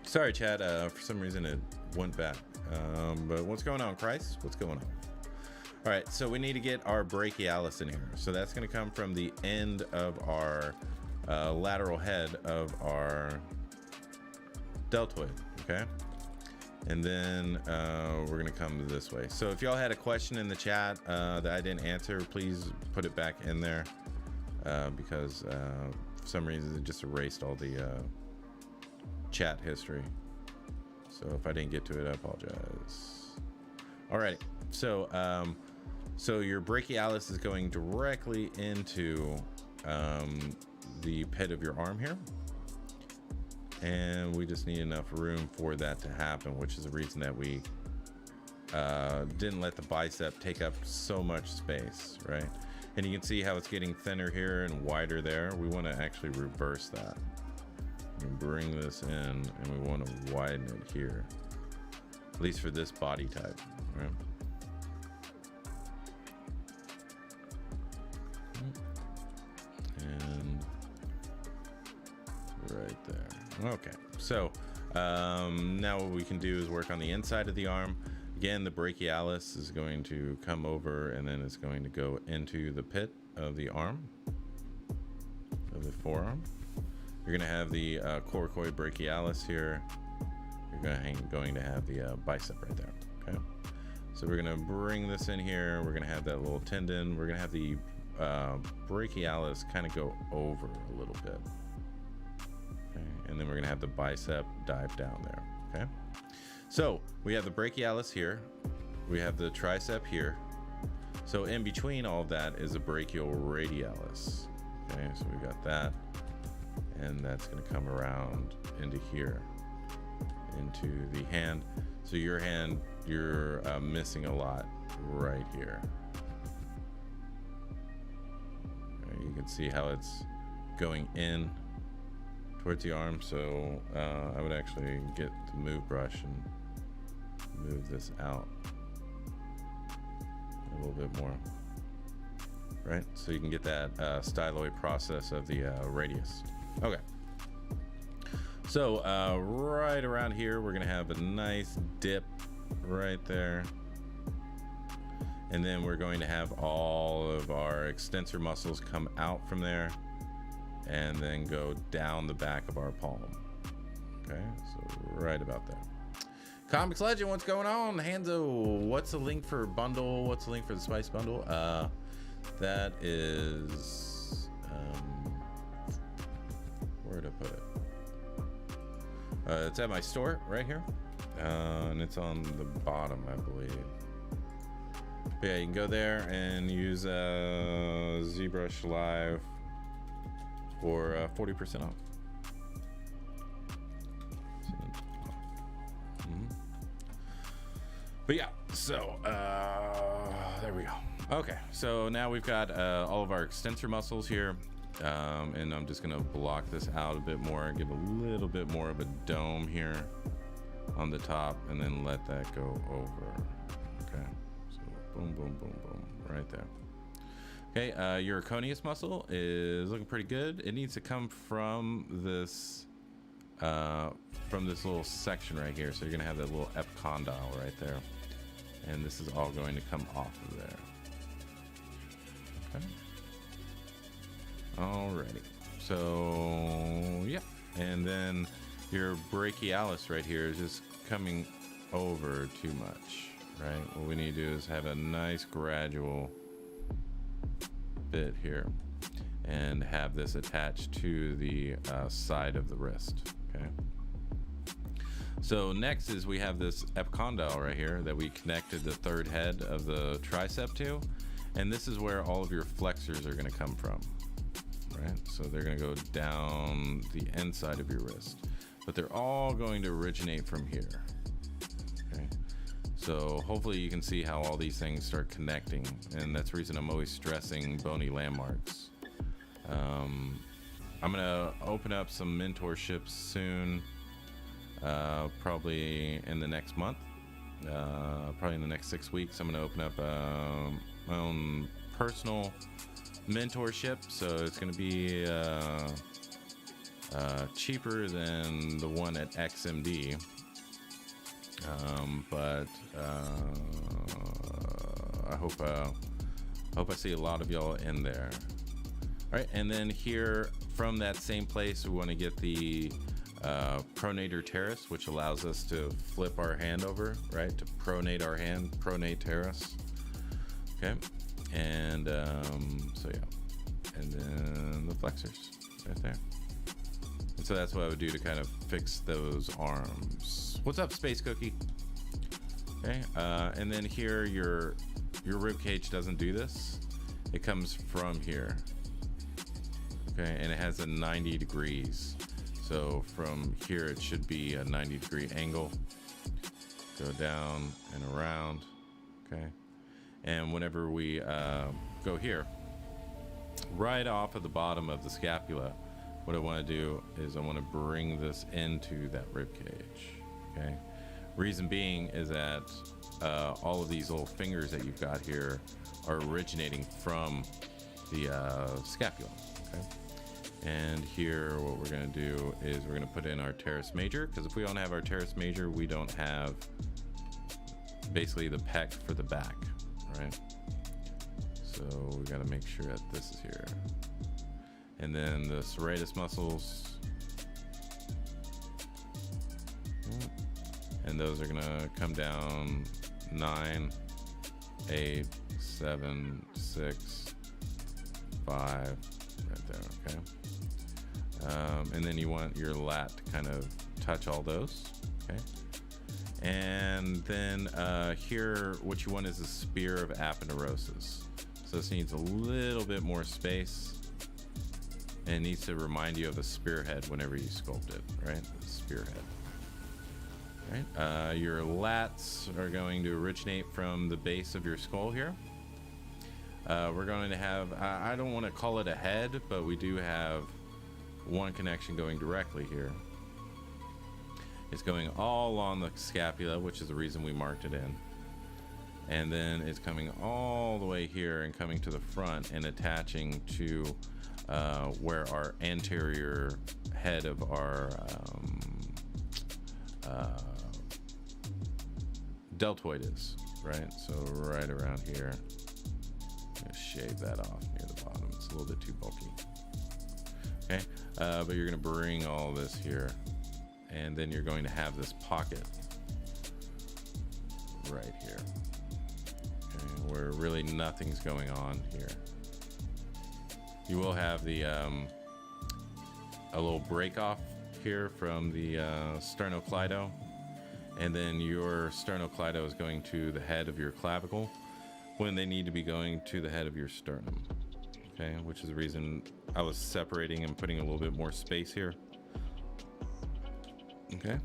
Sorry, chat. For some reason it went back. But what's going on, Christ? What's going on? All right, so we need to get our brachialis in here. So that's going to come from the end of our lateral head of our deltoid. Okay. And then we're going to come this way. So if y'all had a question in the chat that I didn't answer, please put it back in there because for some reason it just erased all the chat history. So if I didn't get to it, I apologize. All right. So so your brachialis is going directly into the pit of your arm here. And we just need enough room for that to happen, which is the reason that we didn't let the bicep take up so much space, right? And you can see how it's getting thinner here and wider there. We want to actually reverse that. And bring this in, and we want to widen it here, at least for this body type, right? And right there. Okay, so now what we can do is work on the inside of the arm. Again, the brachialis is going to come over and then it's going to go into the pit of the arm, of the forearm. You're going to have the coracoid brachialis here. You're going to have the bicep right there. Okay. So we're going to bring this in here. We're going to have that little tendon. We're going to have the brachialis kind of go over a little bit. Okay. And then we're going to have the bicep dive down there. Okay. So we have the brachialis here. We have the tricep here. So in between all of that is a brachial radialis. Okay. So we got that. And that's going to come around into here, into the hand. So your hand, you're missing a lot right here. Okay, you can see how it's going in towards the arm. So I would actually get the move brush and move this out a little bit more. Right, so you can get that styloid process of the radius. Okay, so right around here we're gonna have a nice dip right there, and then we're going to have all of our extensor muscles come out from there and then go down the back of our palm. Okay, so right about there. Comics Legend, what's going on? Hanzo, what's the link for bundle? What's the link for the spice bundle? That is where'd I put it? It's at my store right here, and it's on the bottom, I believe. But yeah, you can go there and use ZBrush Live for 40% off. But yeah, so there we go. Okay, so now we've got all of our extensor muscles here. And I'm just gonna block this out a bit more, give a little bit more of a dome here on the top, and then let that go over. Okay, so boom, boom, boom, boom, right there. Okay, your coneus muscle is looking pretty good. It needs to come from this little section right here. So you're gonna have that little epicondyle right there, and this is all going to come off of there. Okay. Alrighty. So yeah, and then your brachialis right here is just coming over too much, right? What we need to do is have a nice gradual bit here and have this attached to the side of the wrist. Okay, so next is we have this epicondyle right here that we connected the third head of the tricep to, and this is where all of your flexors are going to come from, right? So they're going to go down the inside of your wrist, but they're all going to originate from here. Okay, so hopefully you can see how all these things start connecting, and that's the reason I'm always stressing bony landmarks. I'm gonna open up some mentorships soon, probably in the next month, probably in the next 6 weeks. I'm gonna open up my own personal mentorship, so it's gonna be cheaper than the one at XMD. But I hope I see a lot of y'all in there. All right, and then here from that same place, we want to get the pronator teres, which allows us to flip our hand over, right? To pronate our hand, pronate teres. Okay, and so yeah, and then the flexors right there. And so that's what I would do to kind of fix those arms. What's up, Space Cookie? Okay, and then here your rib cage doesn't do this. It comes from here. Okay, and it has a 90 degrees. So from here it should be a 90-degree angle. Go down and around. Okay, and whenever we go here, right off of the bottom of the scapula, what I want to do is I want to bring this into that rib cage. Okay, reason being is that all of these little fingers that you've got here are originating from the scapula. Okay, and here what we're going to do is we're going to put in our teres major, because if we don't have our teres major, we don't have basically the pec for the back, right? So we got to make sure that this is here. And then the serratus muscles, and those are gonna come down 9, 8, 7, 6, 5, right there. Okay, and then you want your lat to kind of touch all those. Okay, and then here what you want is a spear of aponeurosis. So this needs a little bit more space, and it needs to remind you of a spearhead whenever you sculpt it, right? The spearhead. Right. Your lats are going to originate from the base of your skull here. We're going to have, I don't want to call it a head, but we do have one connection going directly here. It's going all on the scapula, which is the reason we marked it in. And then it's coming all the way here and coming to the front and attaching to where our anterior head of our deltoid is, right? So right around here. I'm gonna shave that off near the bottom. It's a little bit too bulky. Okay, but you're gonna bring all this here, and then you're going to have this pocket right here, okay, where really nothing's going on here. You will have the a little break off here from the sternocleido, and then your sternocleido is going to the head of your clavicle when they need to be going to the head of your sternum. Okay, which is the reason I was separating and putting a little bit more space here. Okay,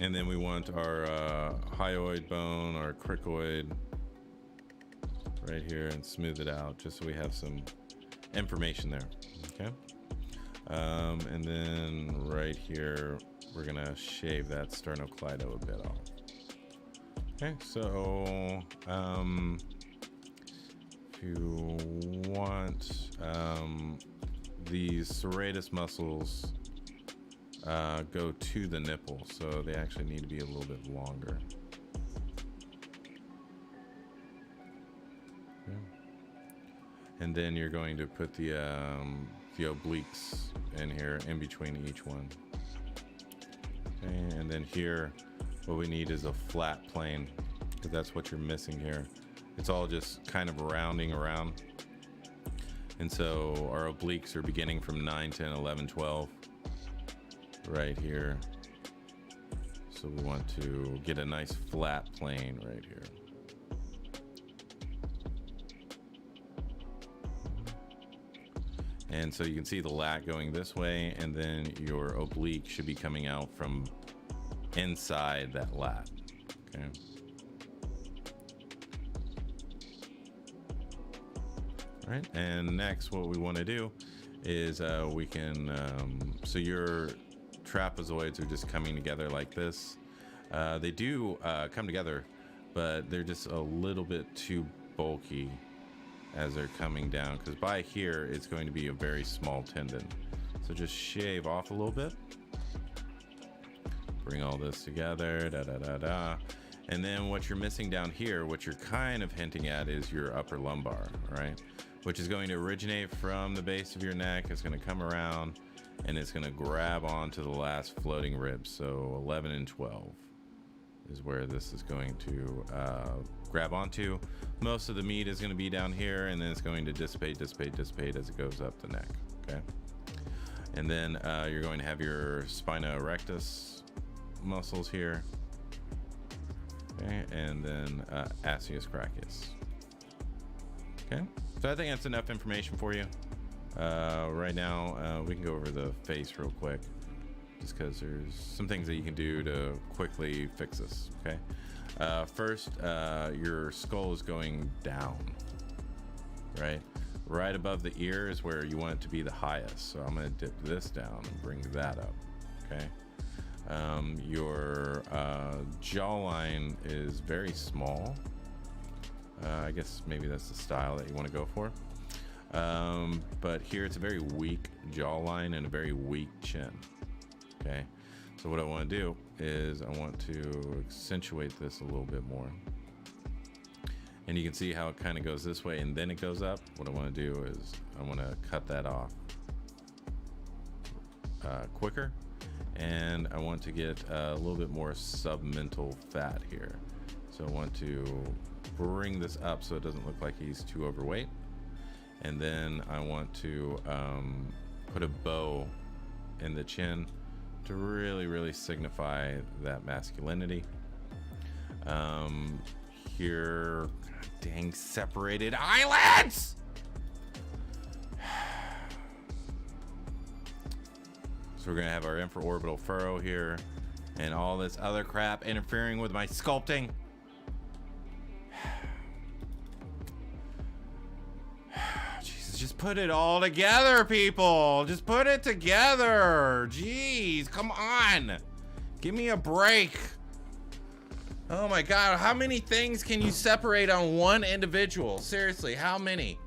and then we want our hyoid bone, our cricoid right here, and smooth it out just so we have some information there. Okay, and then right here we're gonna shave that sternocleido a bit off. Okay, so to want these serratus muscles go to the nipple, so they actually need to be a little bit longer. Okay. And then you're going to put the obliques in here in between each one. Okay. And then here, what we need is a flat plane, because that's what you're missing here. It's all just kind of rounding around. And so our obliques are beginning from 9, 10, 11, 12 right here. So we want to get a nice flat plane right here. And so you can see the lat going this way, and then your oblique should be coming out from inside that lat. Okay. All right, and next what we want to do is we can, so your trapezoids are just coming together like this. They do come together, but they're just a little bit too bulky as they're coming down, because by here it's going to be a very small tendon. So just shave off a little bit. Bring all this together, da da da da. And then what you're missing down here, what you're kind of hinting at, is your upper lumbar, right? Which is going to originate from the base of your neck. It's going to come around and it's going to grab onto the last floating ribs. So 11 and 12 is where this is going to grab onto. Most of the meat is going to be down here, and then it's going to dissipate as it goes up the neck. Okay. And then you're going to have your spina erectus muscles here. Okay. And then Asius crachus. Okay. So I think that's enough information for you. Right now, we can go over the face real quick, just because there's some things that you can do to quickly fix this. Okay. First, your skull is going down, right? Right above the ear is where you want it to be the highest. So I'm going to dip this down and bring that up. Okay. Your jawline is very small. I guess maybe that's the style that you want to go for. But here it's a very weak jawline and a very weak chin. Okay. So what I want to do is I want to accentuate this a little bit more. And you can see how it kind of goes this way and then it goes up. What I want to do is I want to cut that off quicker. And I want to get a little bit more submental fat here. So I want to bring this up so it doesn't look like he's too overweight. And then I want to put a bow in the chin to really signify that masculinity. Here, dang, separated eyelids! So we're gonna have our infraorbital furrow here and all this other crap interfering with my sculpting. Jesus, just put it all together, people. Just put it together. Jeez, come on. Give me a break. Oh my God, how many things can you separate on one individual? Seriously, how many?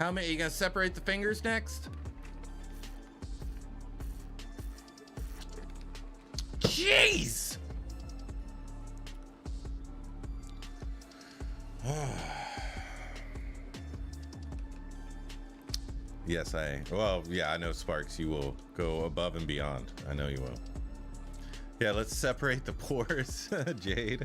How many? You gonna separate the fingers next? Jeez! Yes, well, yeah, I know, Sparks, you will go above and beyond. I know you will. Yeah, let's separate the pores, Jade.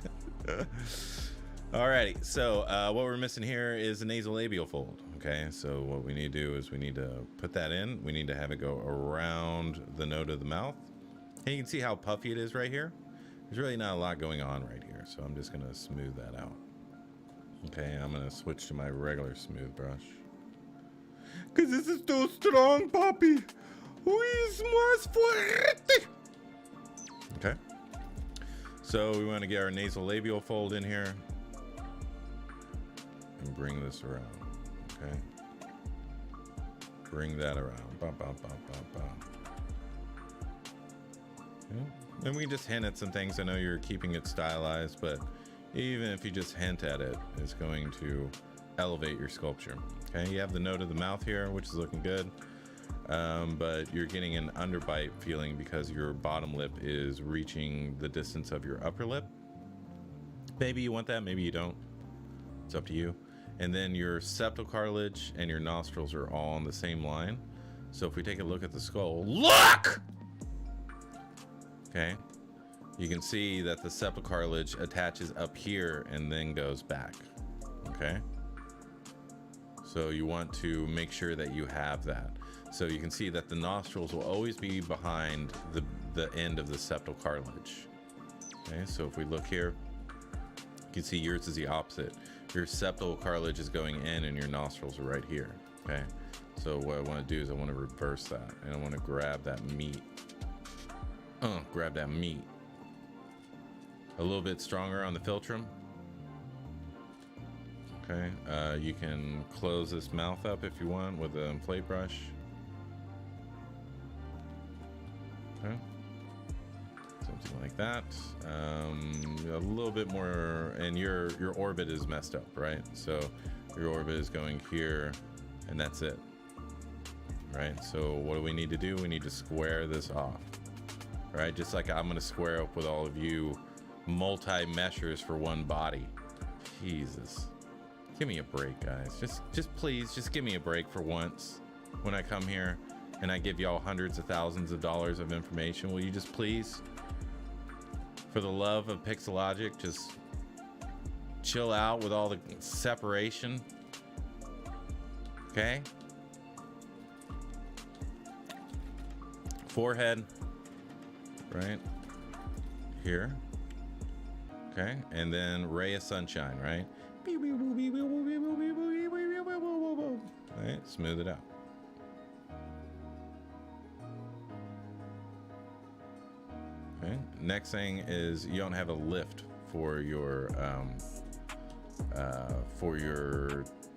Alrighty, so what we're missing here is the nasolabial fold. Okay, so what we need to do is we need to put that in. We need to have it go around the node of the mouth. And you can see how puffy it is right here. There's really not a lot going on right here, so I'm just gonna smooth that out. Okay, I'm gonna switch to my regular smooth brush. Cause this is too strong, papi. Es más fuerte. Okay. So we want to get our nasolabial fold in here and bring this around. Okay. Bring that around. Bum, bum, bum, bum, bum. Okay. And we can just hint at some things. I know you're keeping it stylized, but even if you just hint at it, it's going to elevate your sculpture. Okay, you have the node of the mouth here, which is looking good, but you're getting an underbite feeling because your bottom lip is reaching the distance of your upper lip. Maybe you want that, maybe you don't. It's up to you. And then your septal cartilage and your nostrils are all on the same line. So if we take a look at the skull, look! Okay, you can see that the septal cartilage attaches up here and then goes back. Okay, so you want to make sure that you have that. So you can see that the nostrils will always be behind the end of the septal cartilage. Okay, so if we look here, you can see yours is the opposite. Your septal cartilage is going in and your nostrils are right here. Okay, so what I want to do is I want to reverse that, and I want to grab that meat. Grab that meat. A little bit stronger on the philtrum. Okay, you can close this mouth up if you want with an inflate brush. Okay, something like that. A little bit more, and your orbit is messed up, right? So your orbit is going here, and that's it, right? So what do we need to do? We need to square this off, right? Just like I'm gonna square up with all of you multi-meshers for one body. Jesus, give me a break, guys. Just please, just give me a break for once. When I come here and I give y'all hundreds of thousands of dollars of information, will you just please, for the love of Pixologic, just chill out with all the separation? Okay, forehead right here. Okay, and then ray of sunshine, right? Right, smooth it out. Okay, next thing is you don't have a lift for your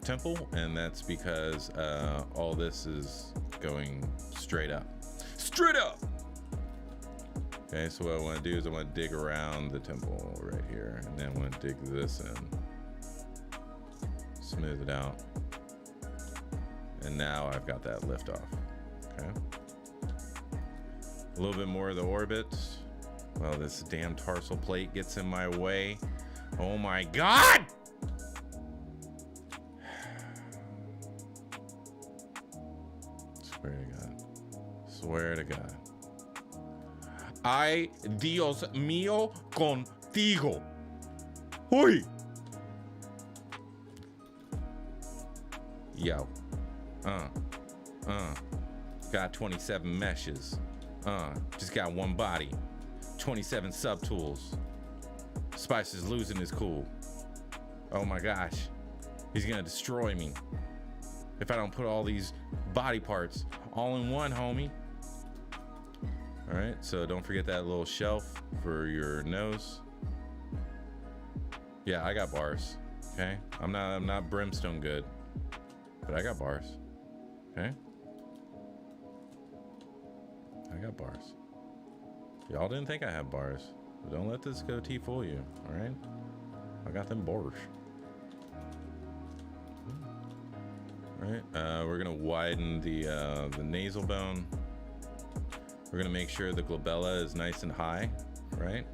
temple, and that's because all this is going straight up. Straight up! Okay, so what I want to do is I want to dig around the temple right here, and then I want to dig this in, smooth it out, and now I've got that lift off. Okay, a little bit more of the orbit. Well, this damn tarsal plate gets in my way. Oh my God! Swear to God. Swear to God. Ay, Dios mío, contigo. Huy. Yo. Got 27 meshes. Just got one body. 27 subtools. Spice is losing his cool. Oh my gosh. He's gonna destroy me if I don't put all these body parts all in one, homie. All right, so don't forget that little shelf for your nose. Yeah, I got bars. Okay, I'm not brimstone good, but I got bars. Okay, I got bars. Y'all didn't think I had bars, but don't let this goatee fool you. All right, I got them bars. All right, we're gonna widen the nasal bone. We're gonna make sure the glabella is nice and high, right?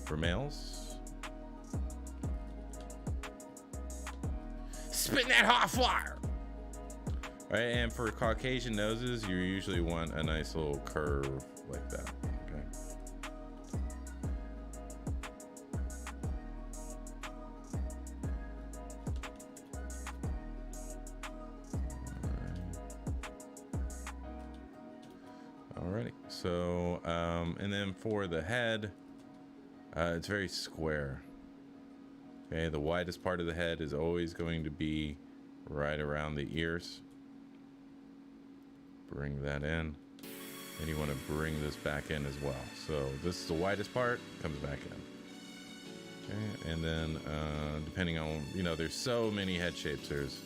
For males. Spin that hot fire! All right, and for Caucasian noses, you usually want a nice little curve like that, okay? Alrighty, so and then for the head, it's very square. Okay, the widest part of the head is always going to be right around the ears. Bring that in, and you want to bring this back in as well. So this is the widest part, comes back in. Okay, and then depending on, you know, there's so many head shapes. There's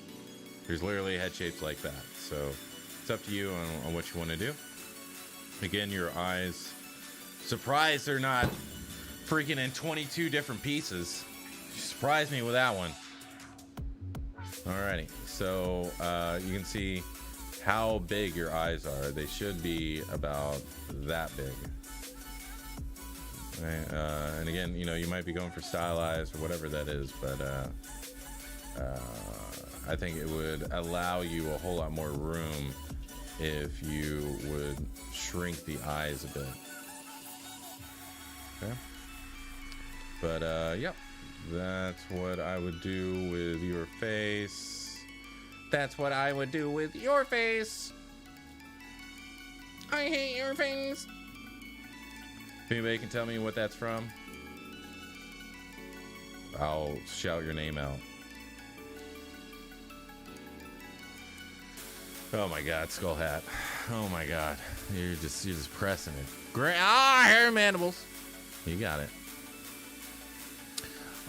literally head shapes like that. So it's up to you on what you want to do. Again, your eyes, surprised they're not freaking in 22 different pieces. You surprised me with that one. Alrighty, so you can see how big your eyes are. They should be about that big. Right? And again, you know, you might be going for stylized or whatever that is, but I think it would allow you a whole lot more room if you would shrink the eyes a bit. Okay. But yep, that's what I would do with your face. That's what I would do with your face. I hate your face. If anybody can tell me what that's from, I'll shout your name out. Oh my God, skull hat. Oh my God, you're just pressing it. Great. Hairy mandibles. You got it.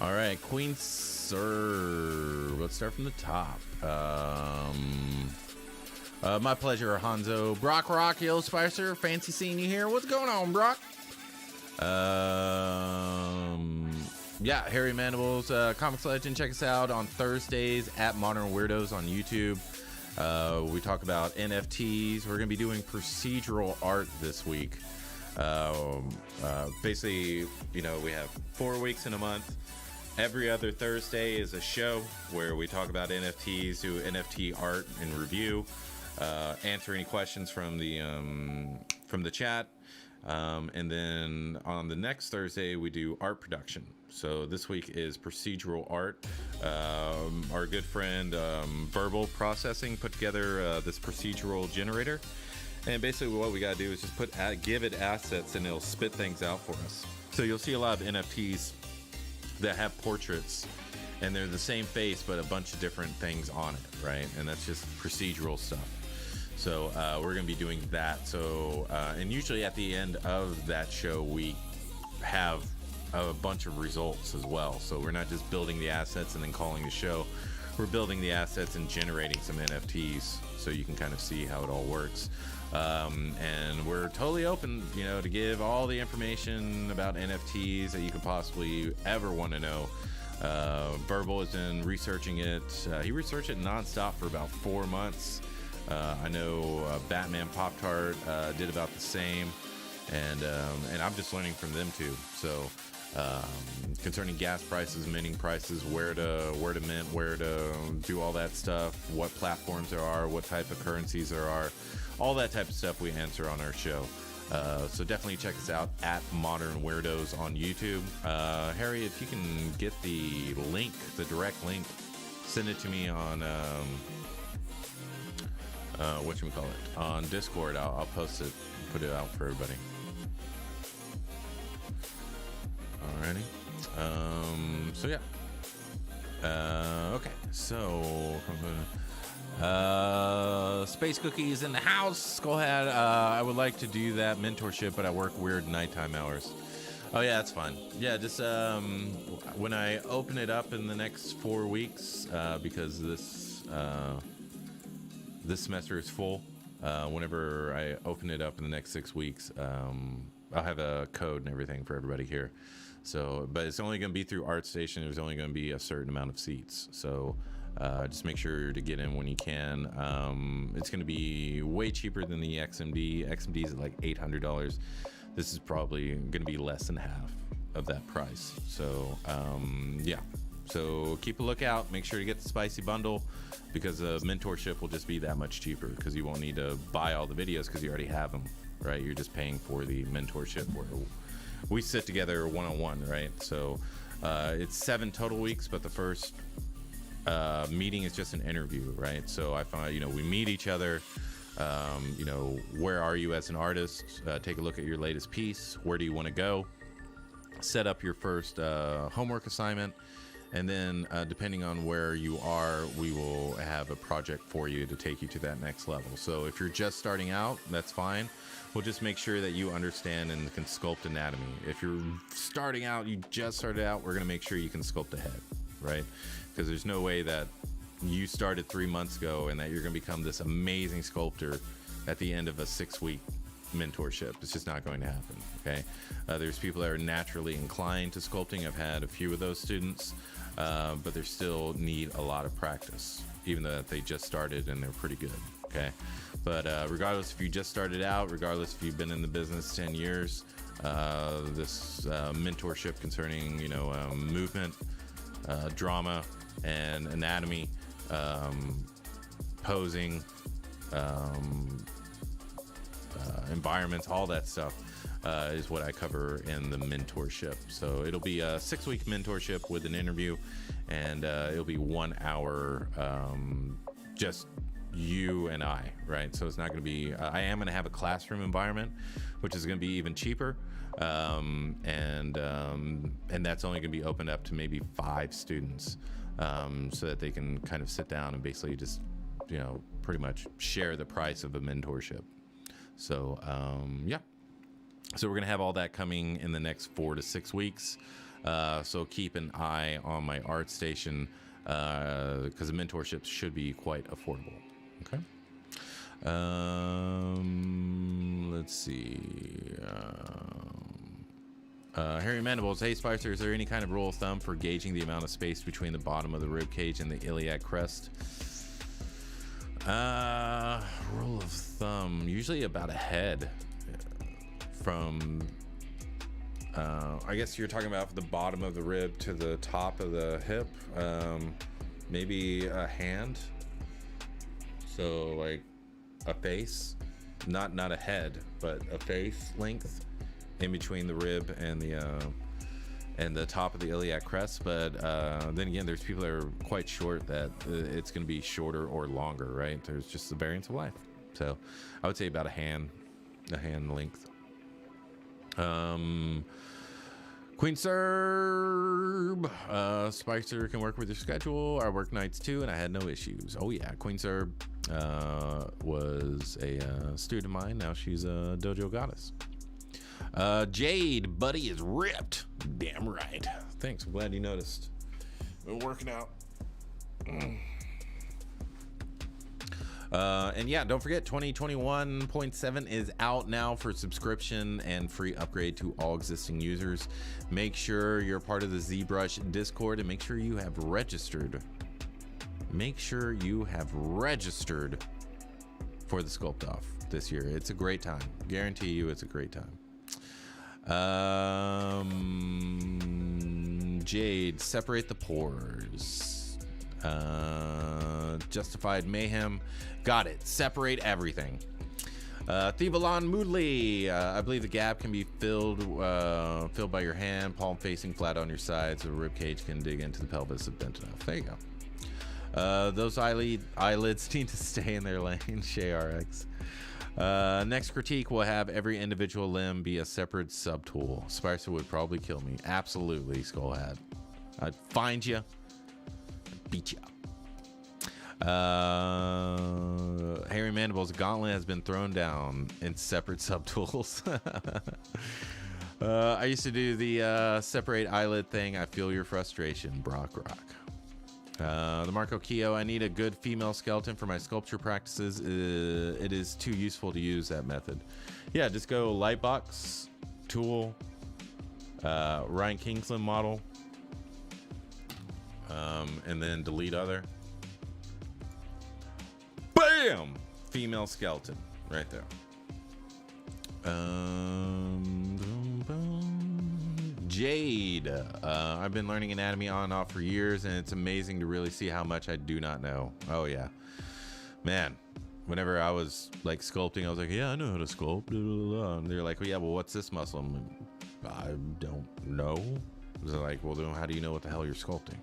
All right, Queen Sir. Let's start from the top. My pleasure, Hanzo. Brock Brachial Spicer. Fancy seeing you here. What's going on, Brock? Yeah, Hairy Mandibles, Comics Legend. Check us out on Thursdays at Modern Weirdos on YouTube. We talk about NFTs. We're going to be doing procedural art this week. Basically, you know, we have 4 weeks in a month. Every other Thursday is a show where we talk about NFTs, do NFT art and review, answer any questions from the chat. And then on the next Thursday, we do art production. So this week is procedural art. Our good friend Verbal Processing put together this procedural generator. And basically what we got to do is just give it assets and it'll spit things out for us. So you'll see a lot of NFTs that have portraits and they're the same face but a bunch of different things on it, right? And that's just procedural stuff. So we're going to be doing that. So and usually at the end of that show we have a bunch of results as well. So we're not just building the assets and then calling the show. We're building the assets and generating some NFTs so you can kind of see how it all works. And we're totally open, you know, to give all the information about NFTs that you could possibly ever want to know. Verbal has been researching it. He researched it nonstop for about 4 months. I know Batman Pop-Tart did about the same, and I'm just learning from them too. So concerning gas prices, minting prices, where to mint, where to do all that stuff, what platforms there are, what type of currencies there are, all that type of stuff we answer on our show. So definitely check us out at Modern Weirdos on YouTube. Harry, if you can get the link, the direct link, send it to me on whatchamacallit, on Discord. I'll post it, put it out for everybody. Alrighty. So yeah. Okay. So Space Cookies in the house. Go ahead. I would like to do that mentorship, but I work weird nighttime hours. Oh yeah, that's fine. Yeah, just when I open it up in the next 4 weeks, because this semester is full. Whenever I open it up in the next 6 weeks, I'll have a code and everything for everybody here. So, but it's only going to be through ArtStation. There's only going to be a certain amount of seats. So just make sure to get in when you can. It's going to be way cheaper than the XMD. XMD is like $800. This is probably going to be less than half of that price. So yeah. So keep a lookout. Make sure to get the spicy bundle, because the mentorship will just be that much cheaper, because you won't need to buy all the videos because you already have them, right? You're just paying for the mentorship where we sit together one-on-one, right? So it's 7 total weeks, but the first meeting is just an interview, right? So I find, you know, we meet each other. You know, where are you as an artist? Take a look at your latest piece. Where do you want to go? Set up your first homework assignment. And then depending on where you are, we will have a project for you to take you to that next level. So if you're just starting out, that's fine. We'll just make sure that you understand and can sculpt anatomy. If you're starting out, you just started out, we're going to make sure you can sculpt a head, right? Because there's no way that you started 3 months ago and that you're going to become this amazing sculptor at the end of a 6-week mentorship. It's just not going to happen. Okay. There's people that are naturally inclined to sculpting. I've had a few of those students. but they still need a lot of practice, even though they just started and they're pretty good. Okay, but regardless if you just started out, regardless if you've been in the business 10 years, this mentorship concerning movement, drama, and anatomy, posing, environments, all that stuff is what I cover in the mentorship. So it'll be a 6-week mentorship with an interview, and it'll be 1 hour, just you and I, right? So it's not going to be, I am going to have a classroom environment, which is going to be even cheaper. And that's only going to be opened up to maybe 5 students, so that they can kind of sit down and basically just, pretty much share the price of a mentorship. So, yeah. So we're going to have all that coming in the next 4 to 6 weeks. So keep an eye on my art station, because the mentorships should be quite affordable. Okay. Let's see. Harry Mandibles, hey Spicer, is there any kind of rule of thumb for gauging the amount of space between the bottom of the rib cage and the iliac crest? Rule of thumb, usually about a head from, I guess you're talking about the bottom of the rib to the top of the hip, maybe a hand. So like a face, not a head, but a face length in between the rib and the top of the iliac crest. But then again, there's people that are quite short that it's going to be shorter or longer, right? There's just the variance of life. So I would say about a hand length. Queen Serb, Spicer can work with your schedule. I work nights too, and I had no issues. Oh yeah, Queen Serb was a student of mine. Now she's a dojo goddess. Jade, buddy is ripped. Damn right. Thanks. I'm glad you noticed. Been working out. And yeah, don't forget 2021.7 is out now for subscription and free upgrade to all existing users. Make sure you're part of the ZBrush Discord, and make sure you have registered. Make sure you have registered for the Sculpt Off this year. It's a great time. Guarantee you it's a great time. Jade, separate the pores. Justified Mayhem, got it. Separate everything. Thivalon Moodley, I believe the gap can be filled by your hand, palm facing flat on your side, so the rib cage can dig into the pelvis if bent enough. There you go. Those eyelids need to stay in their lane. Shay RX. Next critique will have every individual limb be a separate subtool. Spicer would probably kill me. Absolutely, Skullhat. I'd find you, beat you up. Harry Mandible's gauntlet has been thrown down in separate subtools. I used to do the separate eyelid thing. I feel your frustration, Brock Rock. The Marco Keo, I need a good female skeleton for my sculpture practices. It is too useful to use that method. Yeah, just go Lightbox, Tool, Ryan Kingsland model, and then delete other. Bam! Female skeleton right there. Jade, I've been learning anatomy on and off for years, and it's amazing to really see how much I do not know. Oh yeah, man, whenever I was like sculpting, I was like, yeah, I know how to sculpt, and they're like, well, yeah, well, what's this muscle? I don't know. They're like, well, then how do you know what the hell you're sculpting?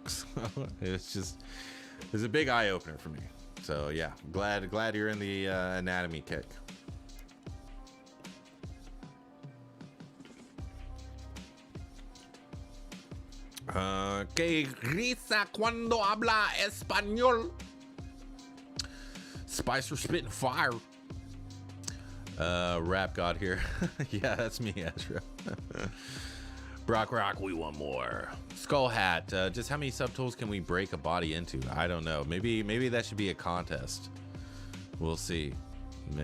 It's a big eye opener for me. So yeah, glad you're in the anatomy kick. Que risa cuando habla español. Spicer spitting fire. Rap God here. Yeah, that's me, Ezra. Brock Rock, we want more. Skull Hat, just how many subtools can we break a body into? I don't know. Maybe that should be a contest. We'll see.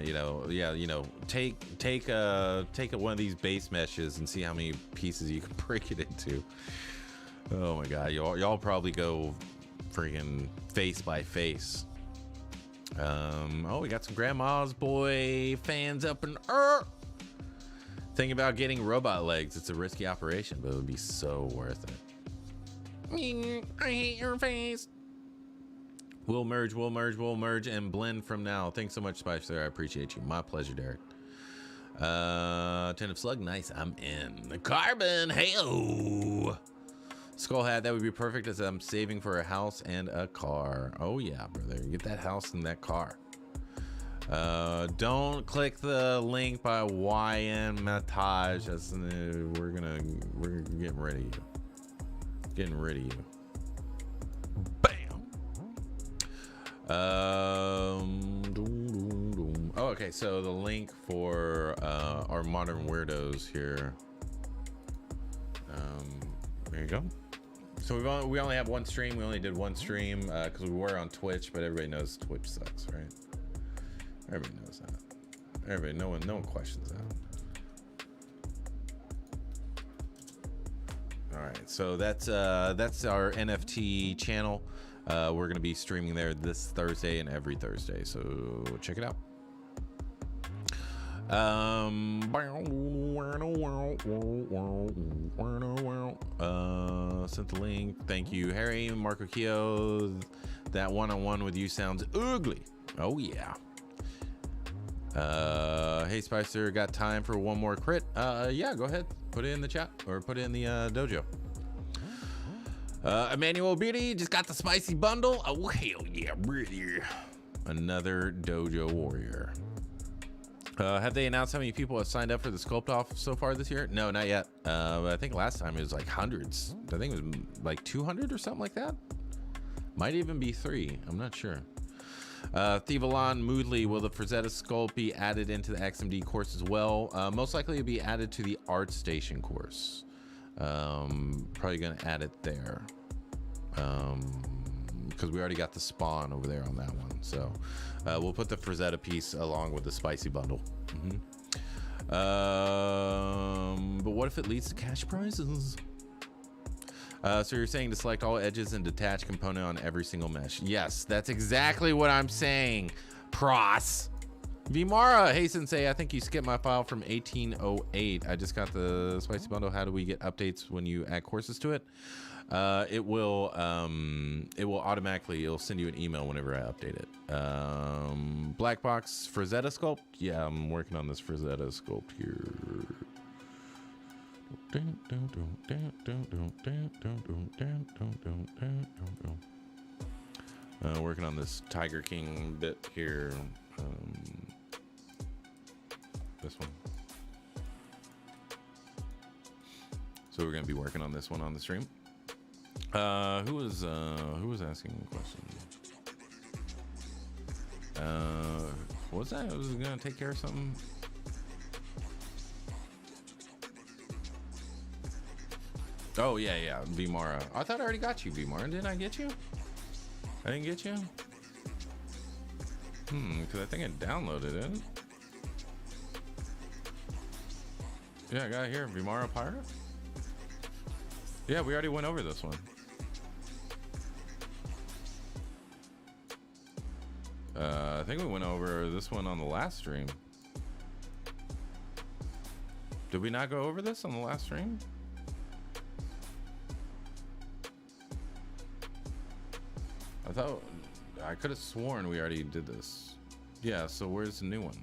You know, yeah, you know, take one of these base meshes and see how many pieces you can break it into. Oh my god, y'all probably go freaking face by face. Oh, we got some Grandma's Boy fans up in thinking about getting robot legs. It's a risky operation, but it would be so worth it. I hate your face. We'll merge, and blend from now. Thanks so much, Spicer. I appreciate you. My pleasure, Derek. Tentative Slug, nice. I'm in. The Carbon, hey-o. Skull Hat, that would be perfect as I'm saving for a house and a car. Oh yeah, brother. Get that house and that car. Don't click the link by YN Matage. That's, we're getting rid of you. Getting rid of you. Bam. Oh, okay. So the link for our modern weirdos here. There you go. So we only have one stream. We only did one stream because we were on Twitch, but everybody knows Twitch sucks, right? Everybody knows that. Everybody, no one questions that. All right, so that's our NFT channel. We're gonna be streaming there this Thursday and every Thursday, so check it out. Sent the link. Thank you, Harry. Marco Keo. That one-on-one with you sounds ugly. Oh yeah. Hey Spicer, got time for one more crit? Yeah, go ahead. Put it in the chat or put it in the dojo. Emmanuel Beauty just got the spicy bundle. Oh hell yeah, brother. Another dojo warrior. Have they announced how many people have signed up for the sculpt off so far this year? No, not yet. I think last time it was like hundreds. I think it was like 200 or something like that. Might even be 3. I'm not sure. Thivalon Moodley, will the Frazetta sculpt be added into the XMD course as well? Most likely it'll be added to the Art Station course. Probably gonna add it there. Because we already got the spawn over there on that one. So we'll put the Frazetta piece along with the spicy bundle. But what if it leads to cash prizes? So you're saying to select all edges and detach component on every single mesh. Yes, that's exactly what I'm saying. Pros. Vimara, hey Sensei, I think you skipped my file from 1808. I just got the spicy bundle. How do we get updates when you add courses to it? It will automatically, it'll send you an email whenever I update it. Black box Frazetta sculpt. Yeah, I'm working on this Frazetta sculpt here. Working on this Tiger King bit here. This one. So we're gonna be working on this one on the stream. Who was asking a question? What was that? I was gonna take care of something. Oh yeah, Vimara. I thought I already got you, Vimara. Didn't I get you? I didn't get you? Because I think I downloaded it. Yeah, I got it here. Vimara Pirate? Yeah, we already went over this one. I think we went over this one on the last stream. Did we not go over this on the last stream? I could have sworn we already did this. Yeah, so where's the new one?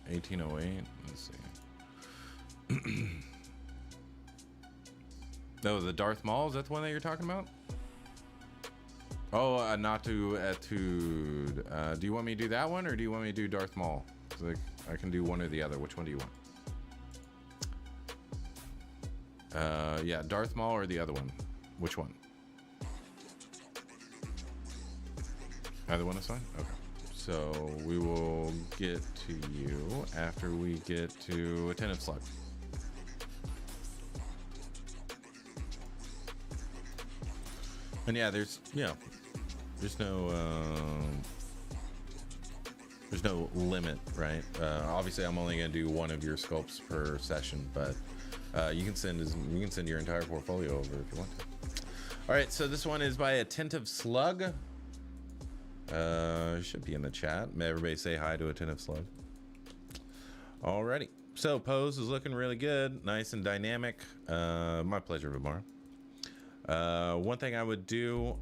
1808. Let's see. No, the Darth Maul, is that the one that you're talking about? Oh, not to Etude. Do you want me to do that one or do you want me to do Darth Maul? So I can do one or the other. Which one do you want? Yeah, Darth Maul or the other one? Which one? Either one is fine? Okay. So we will get to you after we get to Attentive Slug. And yeah, there's no limit, right? Obviously I'm only gonna do one of your sculpts per session, but You can send your entire portfolio over if you want to. All right, so this one is by Attentive Slug. Should be in the chat. May everybody say hi to Attentive Slug. Alrighty, so pose is looking really good, nice and dynamic. My pleasure, Vimar. One thing I would do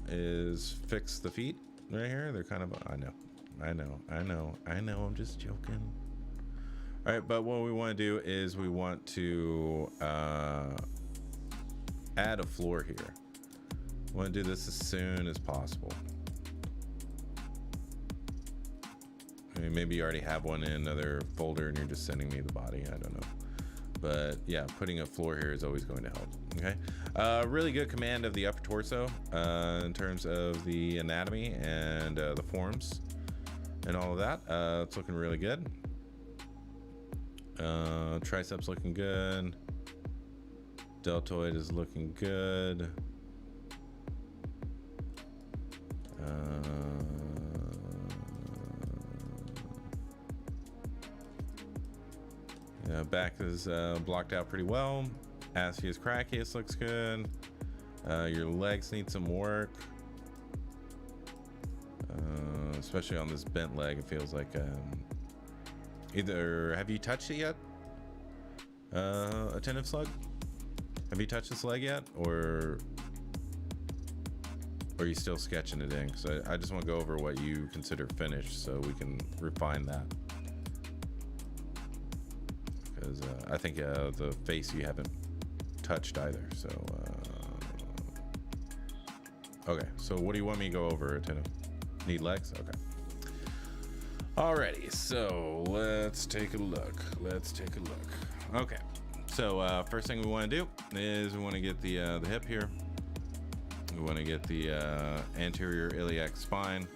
is fix the feet right here. They're kind of, I know, I'm just joking. All right, but what we want to do is we want to add a floor here. I want to do this as soon as possible. I mean, maybe you already have one in another folder and you're just sending me the body. I don't know. But yeah, putting a floor here is always going to help. Okay. Really good command of the upper torso in terms of the anatomy and the forms and all of that. It's looking really good. Triceps looking good. Deltoid is looking good. Back is blocked out pretty well. Ascius Crachius looks good. Your legs need some work, especially on this bent leg. It feels like either have you touched it yet, Attentive Slug? Have you touched this leg yet, or are you still sketching it in? Because I just want to go over what you consider finished so we can refine that. Because I think the face you haven't touched either. So okay, so what do you want me to go over, Attentive? Need legs? Okay. Alrighty, so let's take a look. Okay, so first thing we want to do is we want to get the hip here. We want to get the anterior iliac spine.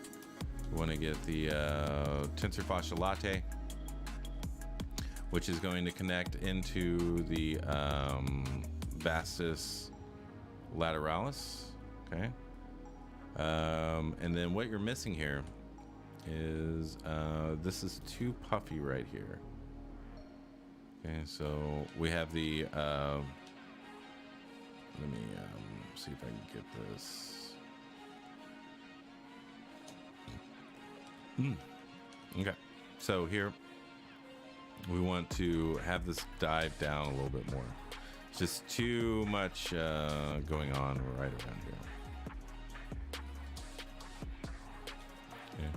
We want to get the tensor fascia latae, which is going to connect into the vastus lateralis. Okay, and then what you're missing here is this is too puffy right here. Okay, so we have the let me see if I can get this. Okay, so here we want to have this dive down a little bit more. It's just too much going on right around here. Okay.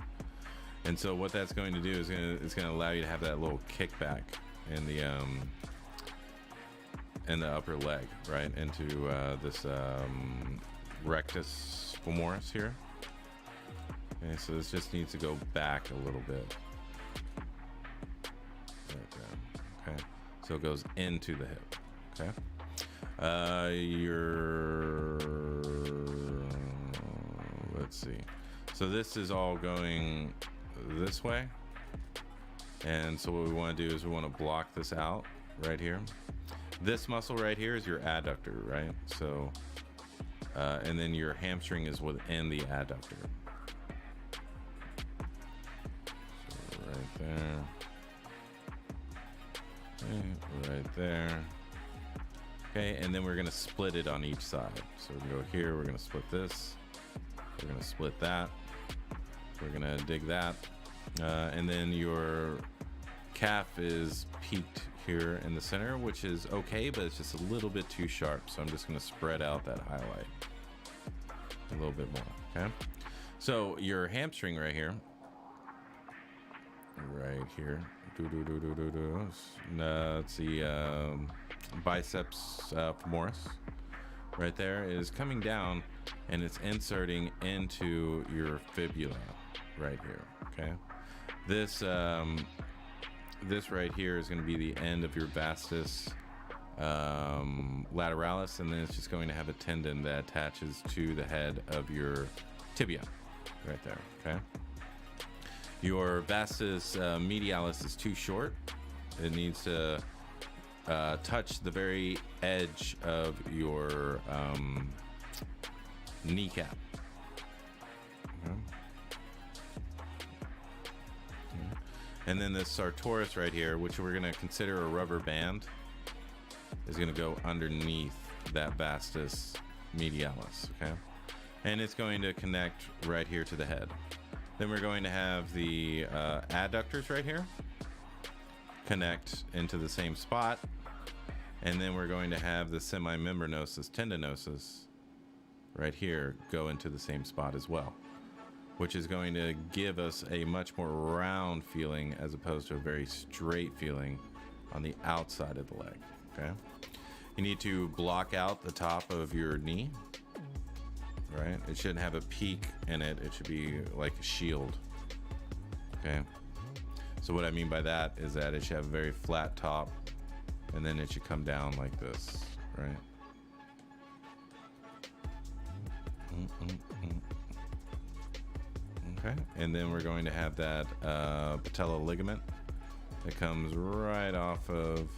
And so what that's going to do is it's going to allow you to have that little kickback in the upper leg, right into this rectus femoris here. Okay, so this just needs to go back a little bit. Right there. Okay, so it goes into the hip. Okay, let's see. So this is all going this way, and so what we want to do is we want to block this out right here. This muscle right here is your adductor, right? So and then your hamstring is within the adductor. So right there. Okay, right there. Okay, and then we're gonna split it on each side. So we're gonna go here, we're gonna split this, we're gonna split that, we're gonna dig that, and then your calf is peaked here in the center, which is okay, but it's just a little bit too sharp. So I'm just gonna spread out that highlight a little bit more. Okay, so your hamstring right here, it's the biceps femoris right there is coming down, and it's inserting into your fibula right here. Okay, this right here is going to be the end of your vastus lateralis, and then it's just going to have a tendon that attaches to the head of your tibia right there. Okay, your vastus medialis is too short. It needs to touch the very edge of your kneecap. Okay. And then this sartorius right here, which we're going to consider a rubber band. is going to go underneath that vastus medialis, okay? And it's going to connect right here to the head. Then we're going to have the adductors right here connect into the same spot. And then we're going to have the semimembranosus tendinosus right here go into the same spot as well, which is going to give us a much more round feeling as opposed to a very straight feeling on the outside of the leg, okay? You need to block out the top of your knee, right? It shouldn't have a peak in it. It should be like a shield, okay? So what I mean by that is that it should have a very flat top, and then it should come down like this, right? Okay, and then we're going to have that patella ligament that comes right off of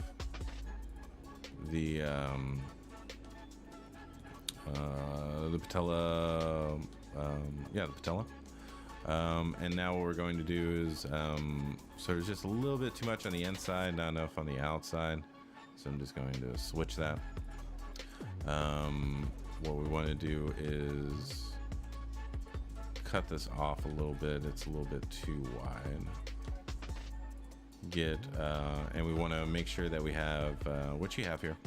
the patella, the patella. And now what we're going to do is, so there's just a little bit too much on the inside, not enough on the outside. So I'm just going to switch that. What we want to do is cut this off a little bit. It's a little bit too wide. And we want to make sure that we have, what you have here.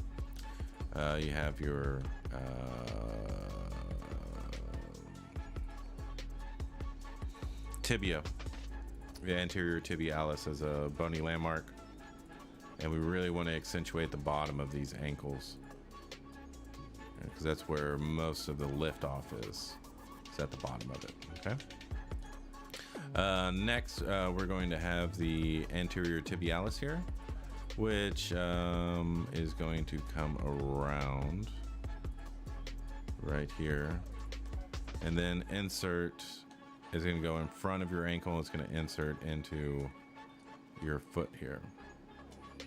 You have your, tibia, the anterior tibialis, as a bony landmark, and we really want to accentuate the bottom of these ankles because that's where most of the lift off is. It's at the bottom of it. Okay. Next, we're going to have the anterior tibialis here, which is going to come around right here, and then insert. Is going to go in front of your ankle. It's going to insert into your foot here.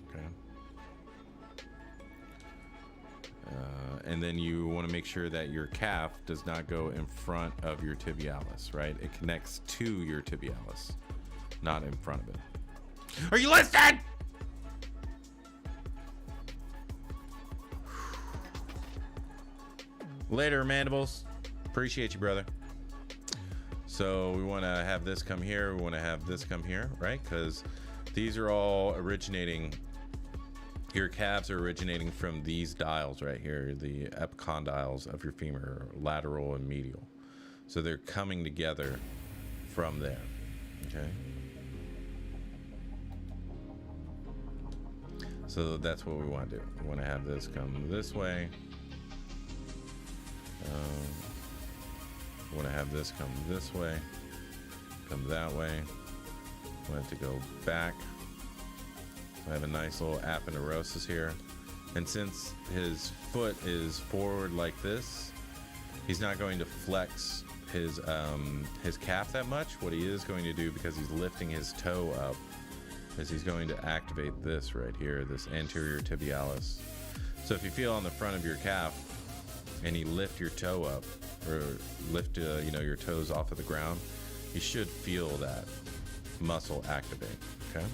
Okay. And then you want to make sure that your calf does not go in front of your tibialis, right? It connects to your tibialis, not in front of it. Are you listening? Later, mandibles. Appreciate you, brother. So we want to have this come here. We want to have this come here, right? Because these are all originating, your calves are originating from these dials right here, the epicondyles of your femur, lateral and medial. So they're coming together from there, okay? So that's what we want to do. We want to have this come this way. Want to have this come this way, come that way. Want it to go back. I have a nice little aponeurosis here, and since his foot is forward like this, he's not going to flex his calf that much. What he is going to do, because he's lifting his toe up, is he's going to activate this right here, this anterior tibialis. So if you feel on the front of your calf and you lift your toe up, or lift your toes off of the ground, you should feel that muscle activate. Okay,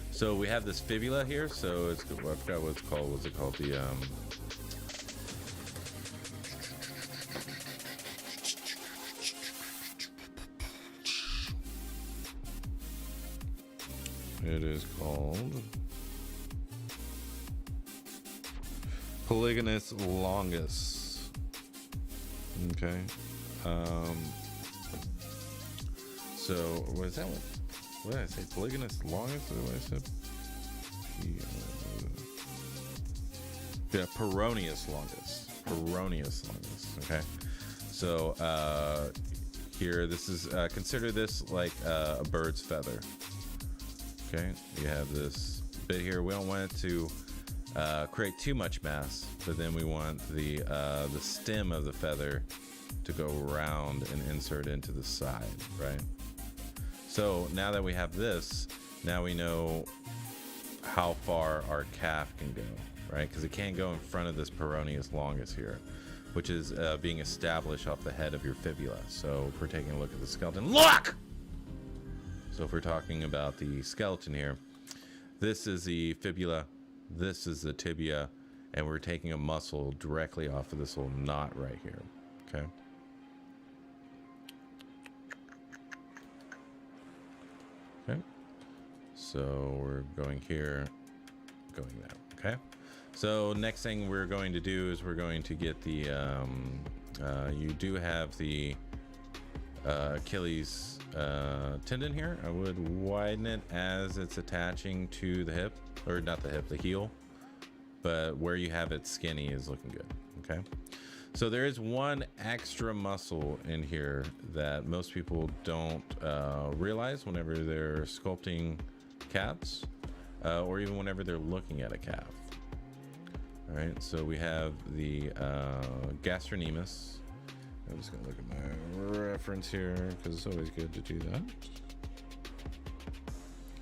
so we have this fibula here. So it's, I forgot what it's called. What's it called? The it is called Polygynous longus. Okay. So what is that one? What did I say? Polygynous longus? What I said? Yeah, Peroneus longus. Peroneus longus. Okay. So here, this is consider this like a bird's feather. Okay. You have this bit here. We don't want it to create too much mass, but then we want the stem of the feather to go around and insert into the side, right? So now that we have this, now we know how far our calf can go, right? Because it can't go in front of this Peroneus longus here, which is being established off the head of your fibula. So if we're taking a look at the skeleton, look! So if we're talking about the skeleton here, this is the fibula. This is the tibia, and we're taking a muscle directly off of this little knot right here. Okay. Okay. So we're going here, going there. Okay. So next thing we're going to do is we're going to get the, you do have the Achilles tendon here. I would widen it as it's attaching to the hip, or not the hip, the heel, but where you have it skinny is looking good. Okay. So there is one extra muscle in here that most people don't realize whenever they're sculpting calves, or even whenever they're looking at a calf. All right, so we have the Gastronimus. I'm just gonna look at my reference here because it's always good to do that.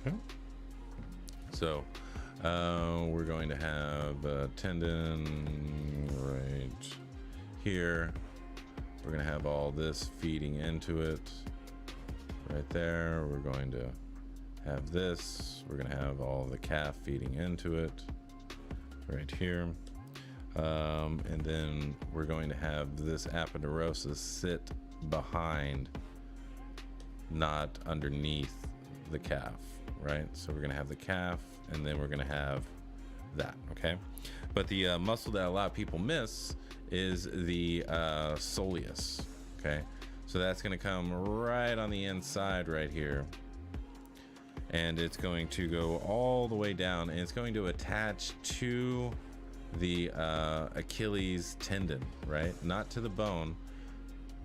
Okay. So we're going to have a tendon right here. We're gonna have all this feeding into it right there. We're going to have this. We're gonna have all the calf feeding into it right here. And then we're going to have this aponeurosis sit behind, not underneath the calf, right? So we're gonna have the calf, and then we're gonna have that, okay? But the muscle that a lot of people miss is the Soleus, okay? So that's gonna come right on the inside right here. And it's going to go all the way down, and it's going to attach to the Achilles tendon, right? Not to the bone,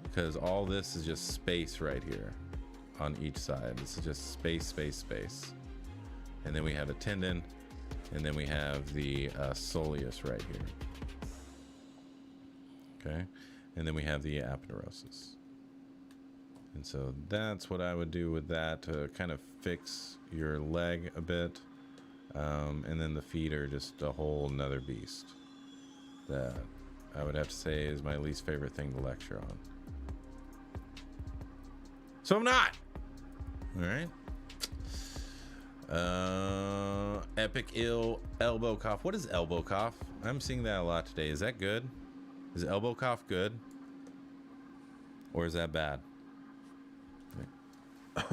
because all this is just space right here on each side. This is just space, space, space. And then we have a tendon, and then we have the soleus right here. Okay, and then we have the aponeurosis. And so that's what I would do with that to kind of fix your leg a bit. And then the feet are just a whole nother beast that I would have to say is my least favorite thing to lecture on. So I'm not. All right. Epic ill elbow cough. What is elbow cough? I'm seeing that a lot today. Is that good? Is elbow cough good? Or is that bad? I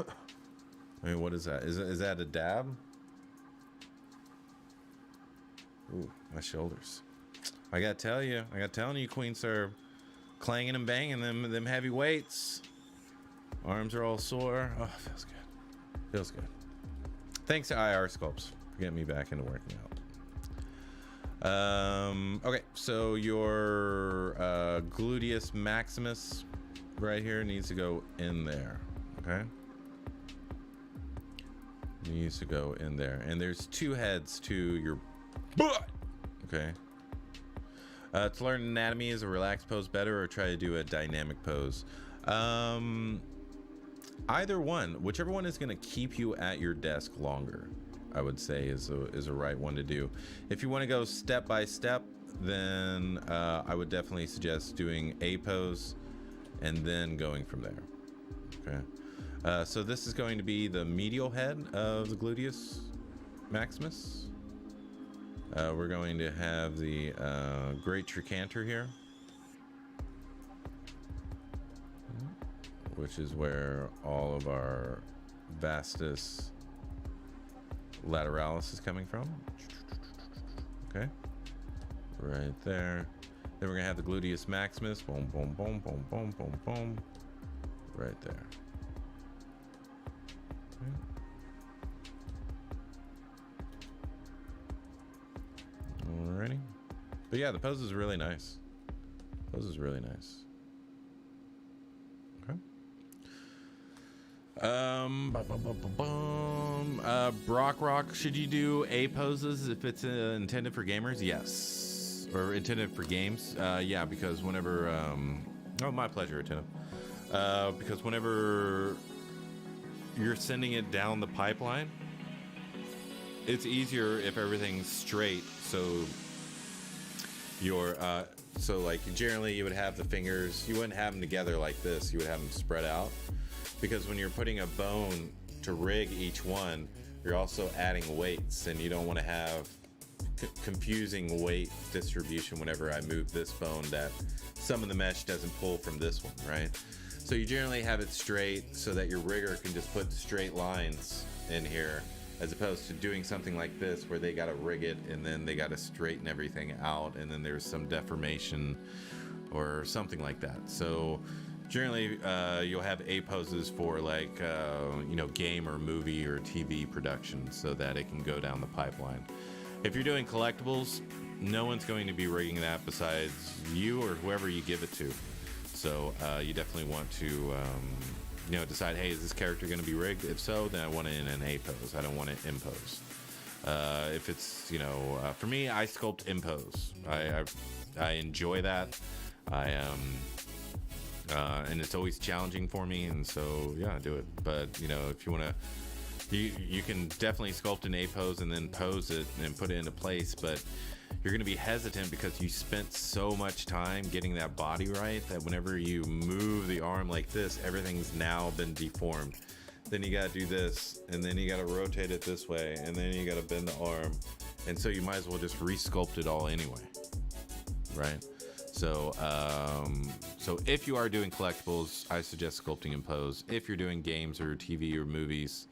mean, what is that? Is that a dab? Ooh, my shoulders. I gotta tell you, Queen Serve, clanging and banging them heavy weights. Arms are all sore. Oh, feels good. Feels good. Thanks to IR Sculpts for getting me back into working out. Okay, so your Gluteus Maximus right here needs to go in there. Okay. Needs to go in there, and there's two heads to your butt. Okay. To learn anatomy, is a relaxed pose better, or try to do a dynamic pose? Either one, whichever one is going to keep you at your desk longer, I would say is a right one to do. If you want to go step by step, then I would definitely suggest doing a pose and then going from there. Okay. So this is going to be the medial head of the Gluteus Maximus. We're going to have the great trochanter here, which is where all of our vastus lateralis is coming from. Okay, right there. Then we're gonna have the Gluteus Maximus. Boom, boom, boom, boom, boom, boom, boom. Right there. Okay. Alrighty. But yeah, the pose is really nice. Pose is really nice. Okay. Brock Rock, should you do A poses if it's intended for gamers? Yes. Or intended for games? Yeah, because whenever oh, my pleasure, Attentive. Because whenever you're sending it down the pipeline, it's easier if everything's straight. So your so like generally you would have the fingers, you wouldn't have them together like this, you would have them spread out, because when you're putting a bone to rig each one, you're also adding weights, and you don't want to have confusing weight distribution whenever I move this bone, that some of the mesh doesn't pull from this one, right? So you generally have it straight so that your rigger can just put straight lines in here, as opposed to doing something like this where they got to rig it and then they got to straighten everything out and then there's some deformation or something like that. So generally you'll have A poses for like you know, game or movie or TV production so that it can go down the pipeline. If you're doing collectibles, no one's going to be rigging that besides you or whoever you give it to. So you definitely want to you know, decide, hey, is this character going to be rigged? If so, then I want it in an A pose. I don't want it in pose. If it's, you know, for me, I sculpt in pose. I enjoy that. And it's always challenging for me, and so yeah, I do it. But you know, if you want to, you can definitely sculpt an A pose and then pose it and put it into place, but you're going to be hesitant because you spent so much time getting that body right that whenever you move the arm like this, everything's now been deformed. Then you got to do this, and then you got to rotate it this way, and then you got to bend the arm, and so you might as well just re-sculpt it all anyway, right? So so if you are doing collectibles, I suggest sculpting in pose. If you're doing games or TV or movies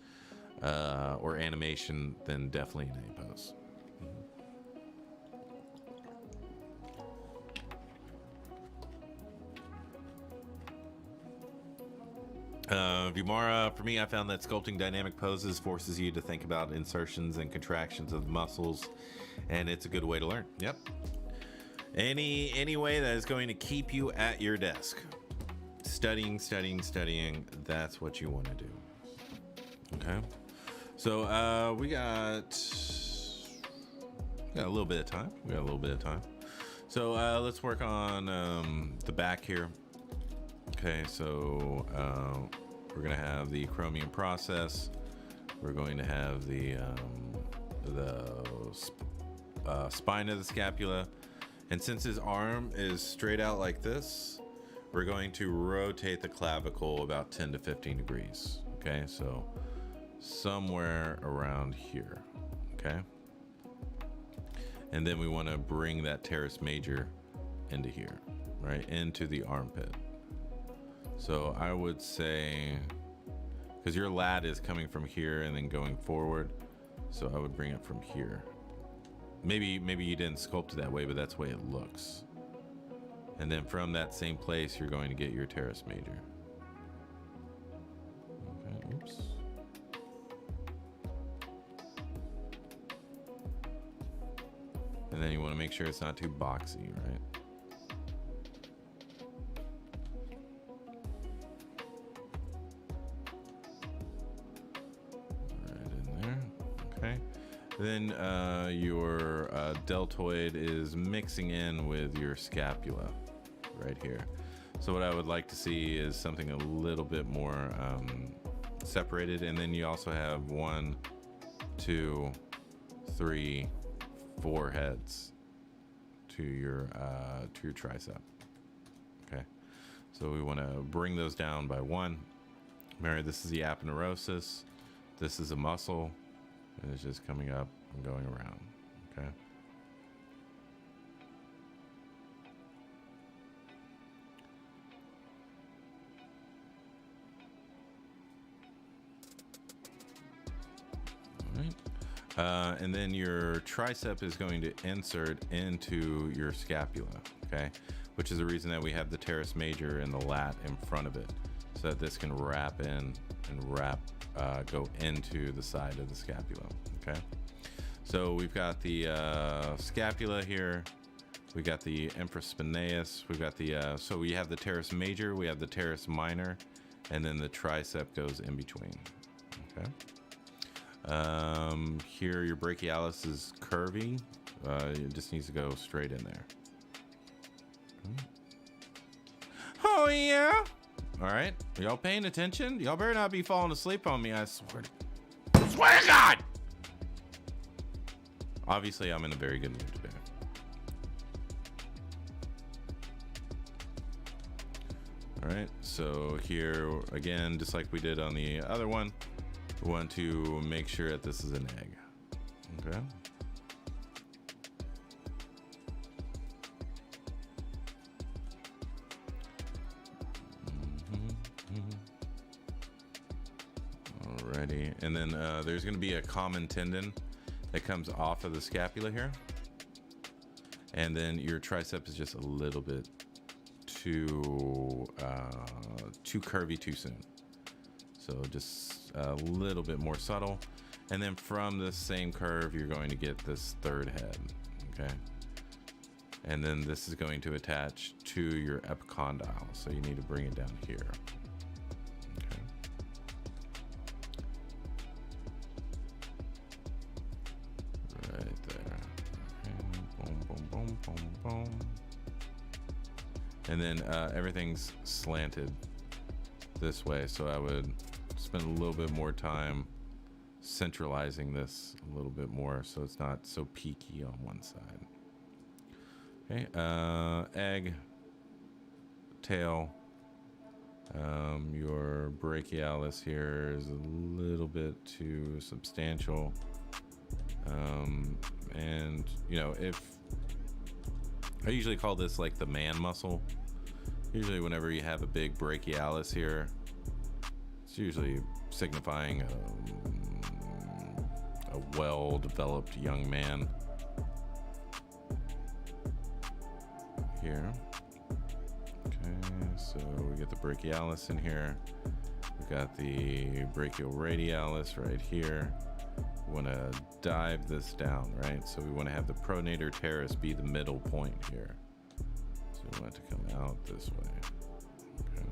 or animation, then definitely in A pose. Vimara, for me, I found that sculpting dynamic poses forces you to think about insertions and contractions of muscles, and it's a good way to learn. Yep. Any way that is going to keep you at your desk. Studying, that's what you want to do. Okay. So we got a little bit of time. So let's work on the back here. Okay, so we're gonna have the chromium process. We're going to have the spine of the scapula, and since his arm is straight out like this, we're going to rotate the clavicle about 10 to 15 degrees. Okay, so somewhere around here. Okay, and then we want to bring that teres major into here, right into the armpit. So I would say, because your lat is coming from here and then going forward, so I would bring it from here. Maybe you didn't sculpt it that way, but that's the way it looks. And then from that same place, you're going to get your teres major. Okay, oops. And then you want to make sure it's not too boxy, right? Then your deltoid is mixing in with your scapula right here. So what I would like to see is something a little bit more separated. And then you also have 1, 2, 3, 4 heads to your tricep. Okay, so we want to bring those down by 1. Remember, this is the aponeurosis. This is a muscle. And it's just coming up and going around. Okay. All right. And then your tricep is going to insert into your scapula. Okay. Which is the reason that we have the teres major and the lat in front of it, so that this can wrap in and go into the side of the scapula. Okay, so we've got the scapula here, we got the infraspinatus, we've got the so we have the teres major, we have the teres minor, and then the tricep goes in between. Okay, here your brachialis is curvy, it just needs to go straight in there. Oh yeah. All right, are y'all paying attention? Y'all better not be falling asleep on me, I swear to God! Obviously, I'm in a very good mood today. All right, so here, again, just like we did on the other one, we want to make sure that this is an egg, okay? Alrighty, and then there's going to be a common tendon that comes off of the scapula here, and then your tricep is just a little bit too curvy too soon. So just a little bit more subtle, and then from this same curve, you're going to get this third head. Okay, and then this is going to attach to your epicondyle, so you need to bring it down here. And then everything's slanted this way, so I would spend a little bit more time centralizing this a little bit more so it's not so peaky on one side. Okay, egg, tail, your brachialis here is a little bit too substantial, and you know, if I usually call this like the man muscle. Usually whenever you have a big brachialis here, it's usually signifying a well-developed young man here. Okay, so we get the brachialis in here. We got the brachial radialis right here. We want to dive this down, right? So we want to have the pronator teres be the middle point here. So we want it to come out this way. Okay.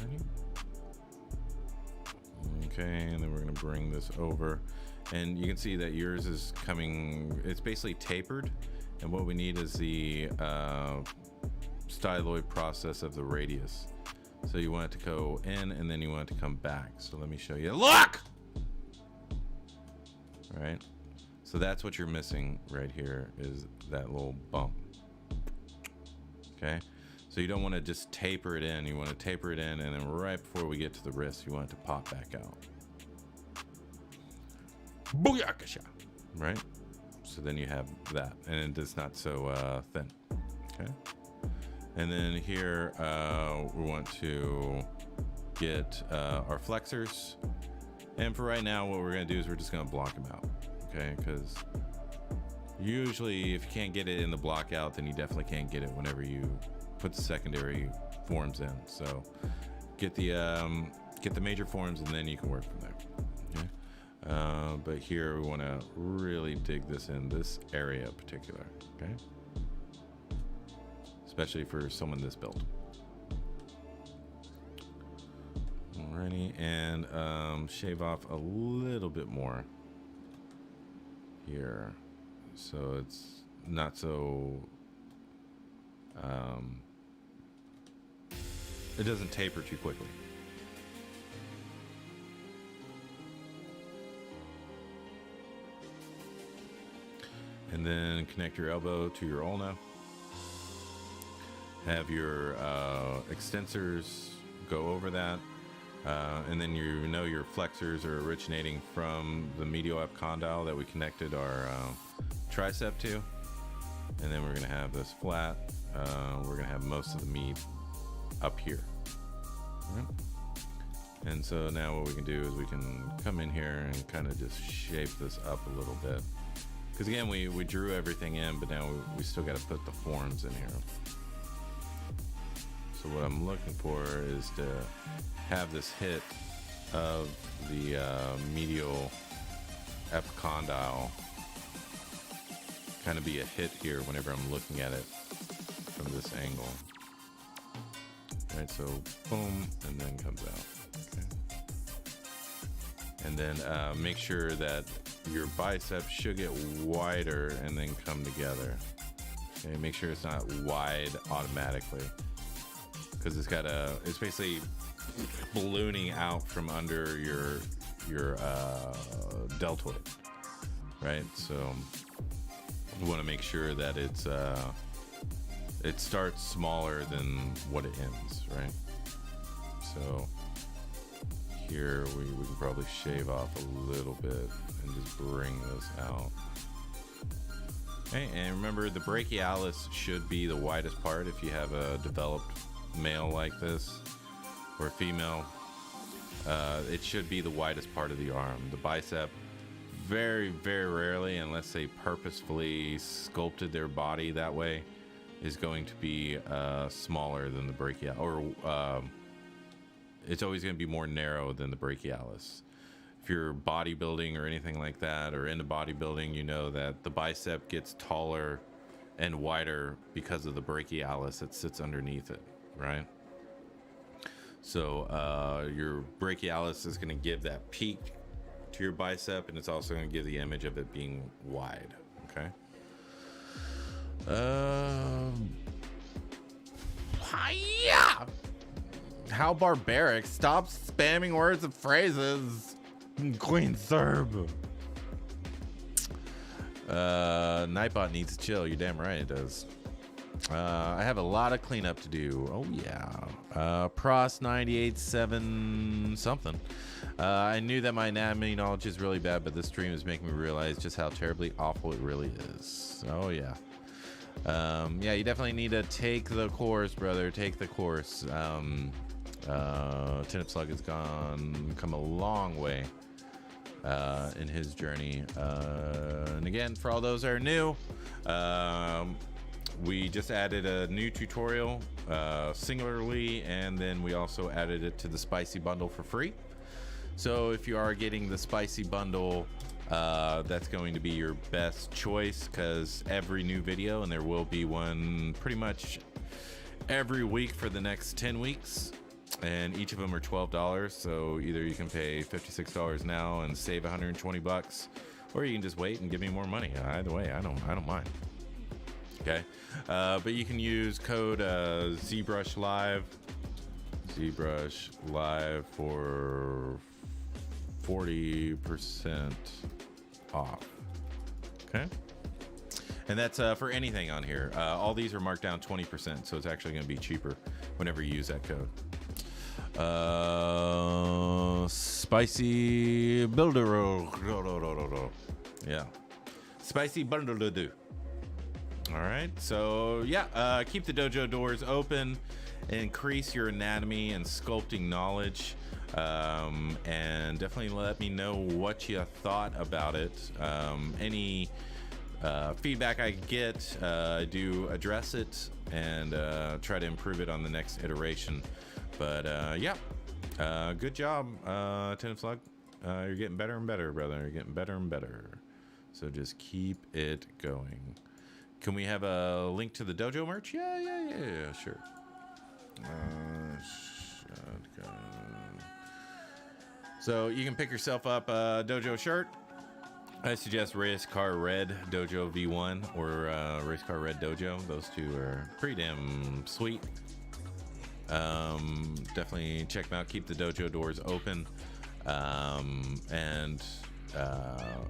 Ready? Okay, and then we're going to bring this over. And you can see that yours is coming, it's basically tapered. And what we need is the styloid process of the radius. So you want it to go in and then you want it to come back. So let me show you. Look! All right. So that's what you're missing right here is that little bump. Okay. So you don't want to just taper it in. You want to taper it in, and then right before we get to the wrist, you want it to pop back out. Booyakasha! Right? So then you have that, and it's not so thin. Okay. And then here we want to get our flexors. And for right now, what we're going to do is we're just going to block them out. Okay, because usually if you can't get it in the block out, then you definitely can't get it whenever you put the secondary forms in. So get the major forms and then you can work from there. Okay. But here we want to really dig this in this area in particular. Okay. Especially for someone this built. Alrighty, and shave off a little bit more here, so it's not so it doesn't taper too quickly. And then connect your elbow to your ulna. Have your extensors go over that, and then you know your flexors are originating from the medial epicondyle that we connected our tricep to, and then we're going to have this flat. We're going to have most of the meat up here. Right. And so now what we can do is we can come in here and kind of just shape this up a little bit, because again we drew everything in, but now we still got to put the forms in here. So what I'm looking for is to have this hit of the medial epicondyle kind of be a hit here whenever I'm looking at it from this angle. All right, so boom, and then comes out. Okay. And then make sure that your bicep should get wider and then come together. Okay, make sure it's not wide automatically, because it's basically ballooning out from under your deltoid, right? So you want to make sure that it starts smaller than what it ends, right? So here we can probably shave off a little bit and just bring this out. Okay, and remember the brachialis should be the widest part if you have a developed male like this. or female, it should be the widest part of the arm. The bicep, very, very rarely, unless they purposefully sculpted their body that way, is going to be smaller than the brachial, or it's always going to be more narrow than the brachialis. If you're bodybuilding or anything like that, or into bodybuilding, you know that the bicep gets taller and wider because of the brachialis that sits underneath it, right? So your brachialis is going to give that peak to your bicep, and it's also going to give the image of it being wide. Okay. Hiya! How barbaric! Stop spamming words and phrases, Queen Serb. Nightbot needs to chill. You're damn right it does. I have a lot of cleanup to do. Oh yeah. Proc 98.7 something. I knew that my anatomy knowledge is really bad, but this stream is making me realize just how terribly awful it really is. Oh yeah. Yeah, you definitely need to take the course, brother. Take the course. Tennip Slug has come a long way in his journey. And again, for all those that are new, we just added a new tutorial singularly, and then we also added it to the spicy bundle for free. So if you are getting the spicy bundle, that's going to be your best choice, because every new video, and there will be one pretty much every week for the next 10 weeks, and each of them are $12. So either you can pay $56 now and save 120 bucks, or you can just wait and give me more money. Either way, I don't mind. Okay, but you can use code ZBrush Live for 40% off. Okay, and that's for anything on here. All these are marked down 20%, so it's actually going to be cheaper whenever you use that code. Spicy builder. Yeah, spicy bundle do. All right, so yeah, keep the dojo doors open, increase your anatomy and sculpting knowledge, and definitely let me know what you thought about it. Any feedback I get, I do address it and try to improve it on the next iteration. But yeah, good job, Tennip Slug. You're getting better and better, brother. You're getting better and better. So just keep it going. Can we have a link to the dojo merch? Yeah, sure. So you can pick yourself up a dojo shirt. I suggest Race Car Red Dojo V1 or Race Car Red Dojo. Those two are pretty damn sweet. Definitely check them out. Keep the dojo doors open. And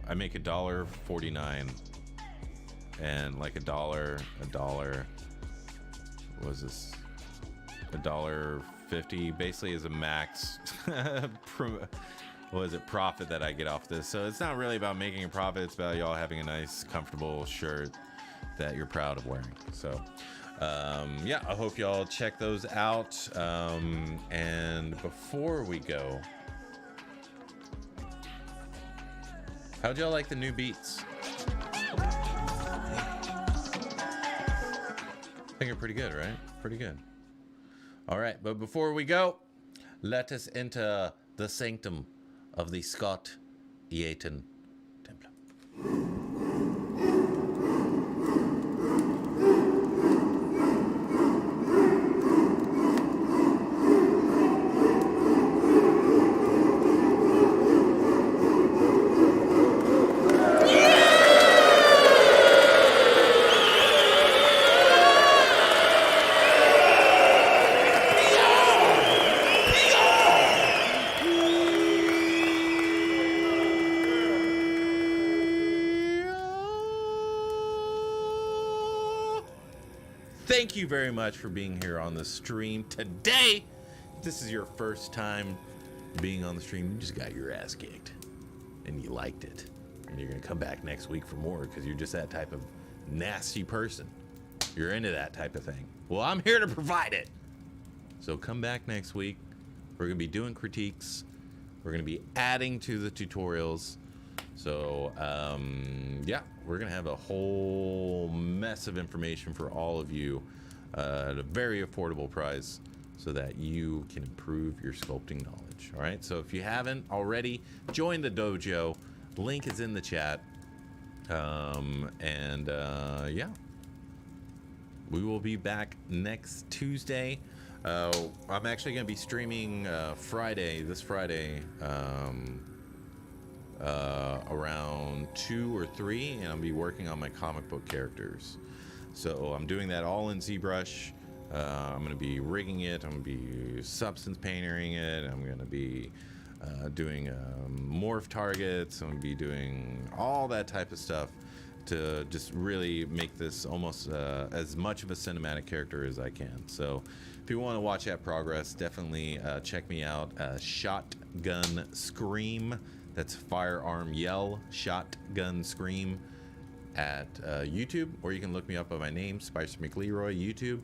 I make $1.49. And like a dollar, what was this? $1.50 basically is a max profit that I get off this. So it's not really about making a profit, it's about y'all having a nice, comfortable shirt that you're proud of wearing. So yeah, I hope y'all check those out. And before we go, how'd y'all like the new beats? I think they're pretty good, right? Pretty good. All right, but before we go, let us enter the sanctum of the Scott Eaton Temple. Thank you very much for being here on the stream today. If this is your first time being on the stream, you just got your ass kicked and you liked it, and you're gonna come back next week for more because you're just that type of nasty person. You're into that type of thing. Well, I'm here to provide it. So come back next week We're going to be doing critiques. We're going to be adding to the tutorials. So, yeah, we're going to have a whole mess of information for all of you at a very affordable price so that you can improve your sculpting knowledge. All right, so if you haven't already, join the dojo. Link is in the chat. Yeah, we will be back next Tuesday. I'm actually going to be streaming this Friday, around 2 or 3, and I'll be working on my comic book characters. So I'm doing that all in ZBrush. I'm going to be rigging it. I'm going to be substance painting it. I'm going to be doing morph targets. I'm going to be doing all that type of stuff to just really make this almost as much of a cinematic character as I can. So if you want to watch that progress, definitely check me out. Shotgun Scream. That's firearm yell. Shotgun Scream at YouTube, or you can look me up by my name, Spicer McLeroy, YouTube,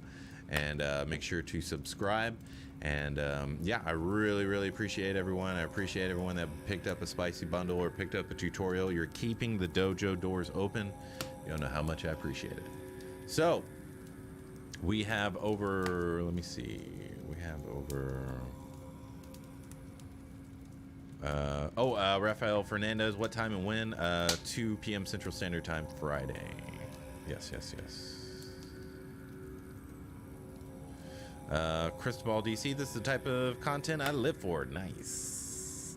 and make sure to subscribe. And yeah, I really appreciate everyone. I appreciate everyone that picked up a spicy bundle or picked up a tutorial. You're keeping the dojo doors open. You don't know how much I appreciate it. So we have over, let me see, we have over Rafael Fernandez, what time and when? 2 p.m. Central Standard Time, Friday. Yes. Cristobal DC, this is the type of content I live for. Nice.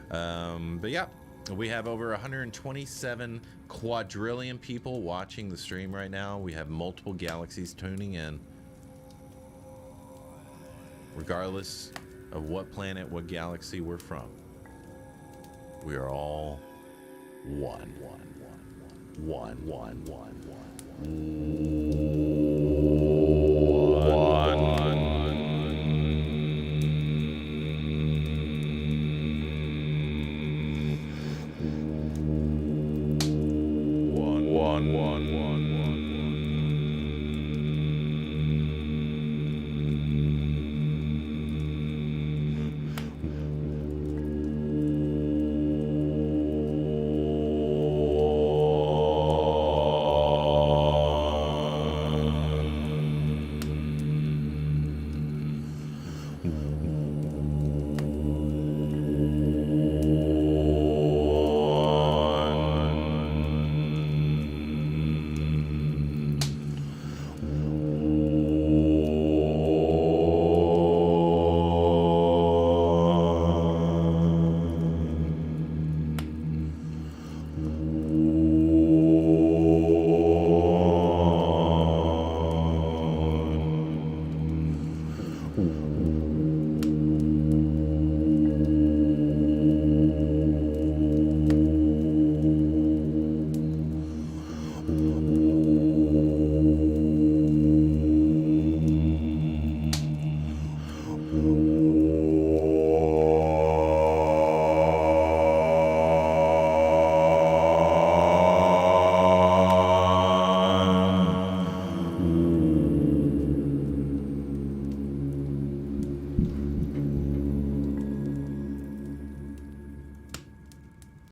But yeah, we have over 127 quadrillion people watching the stream right now. We have multiple galaxies tuning in. Regardless of what planet, what galaxy we're from, we are all one.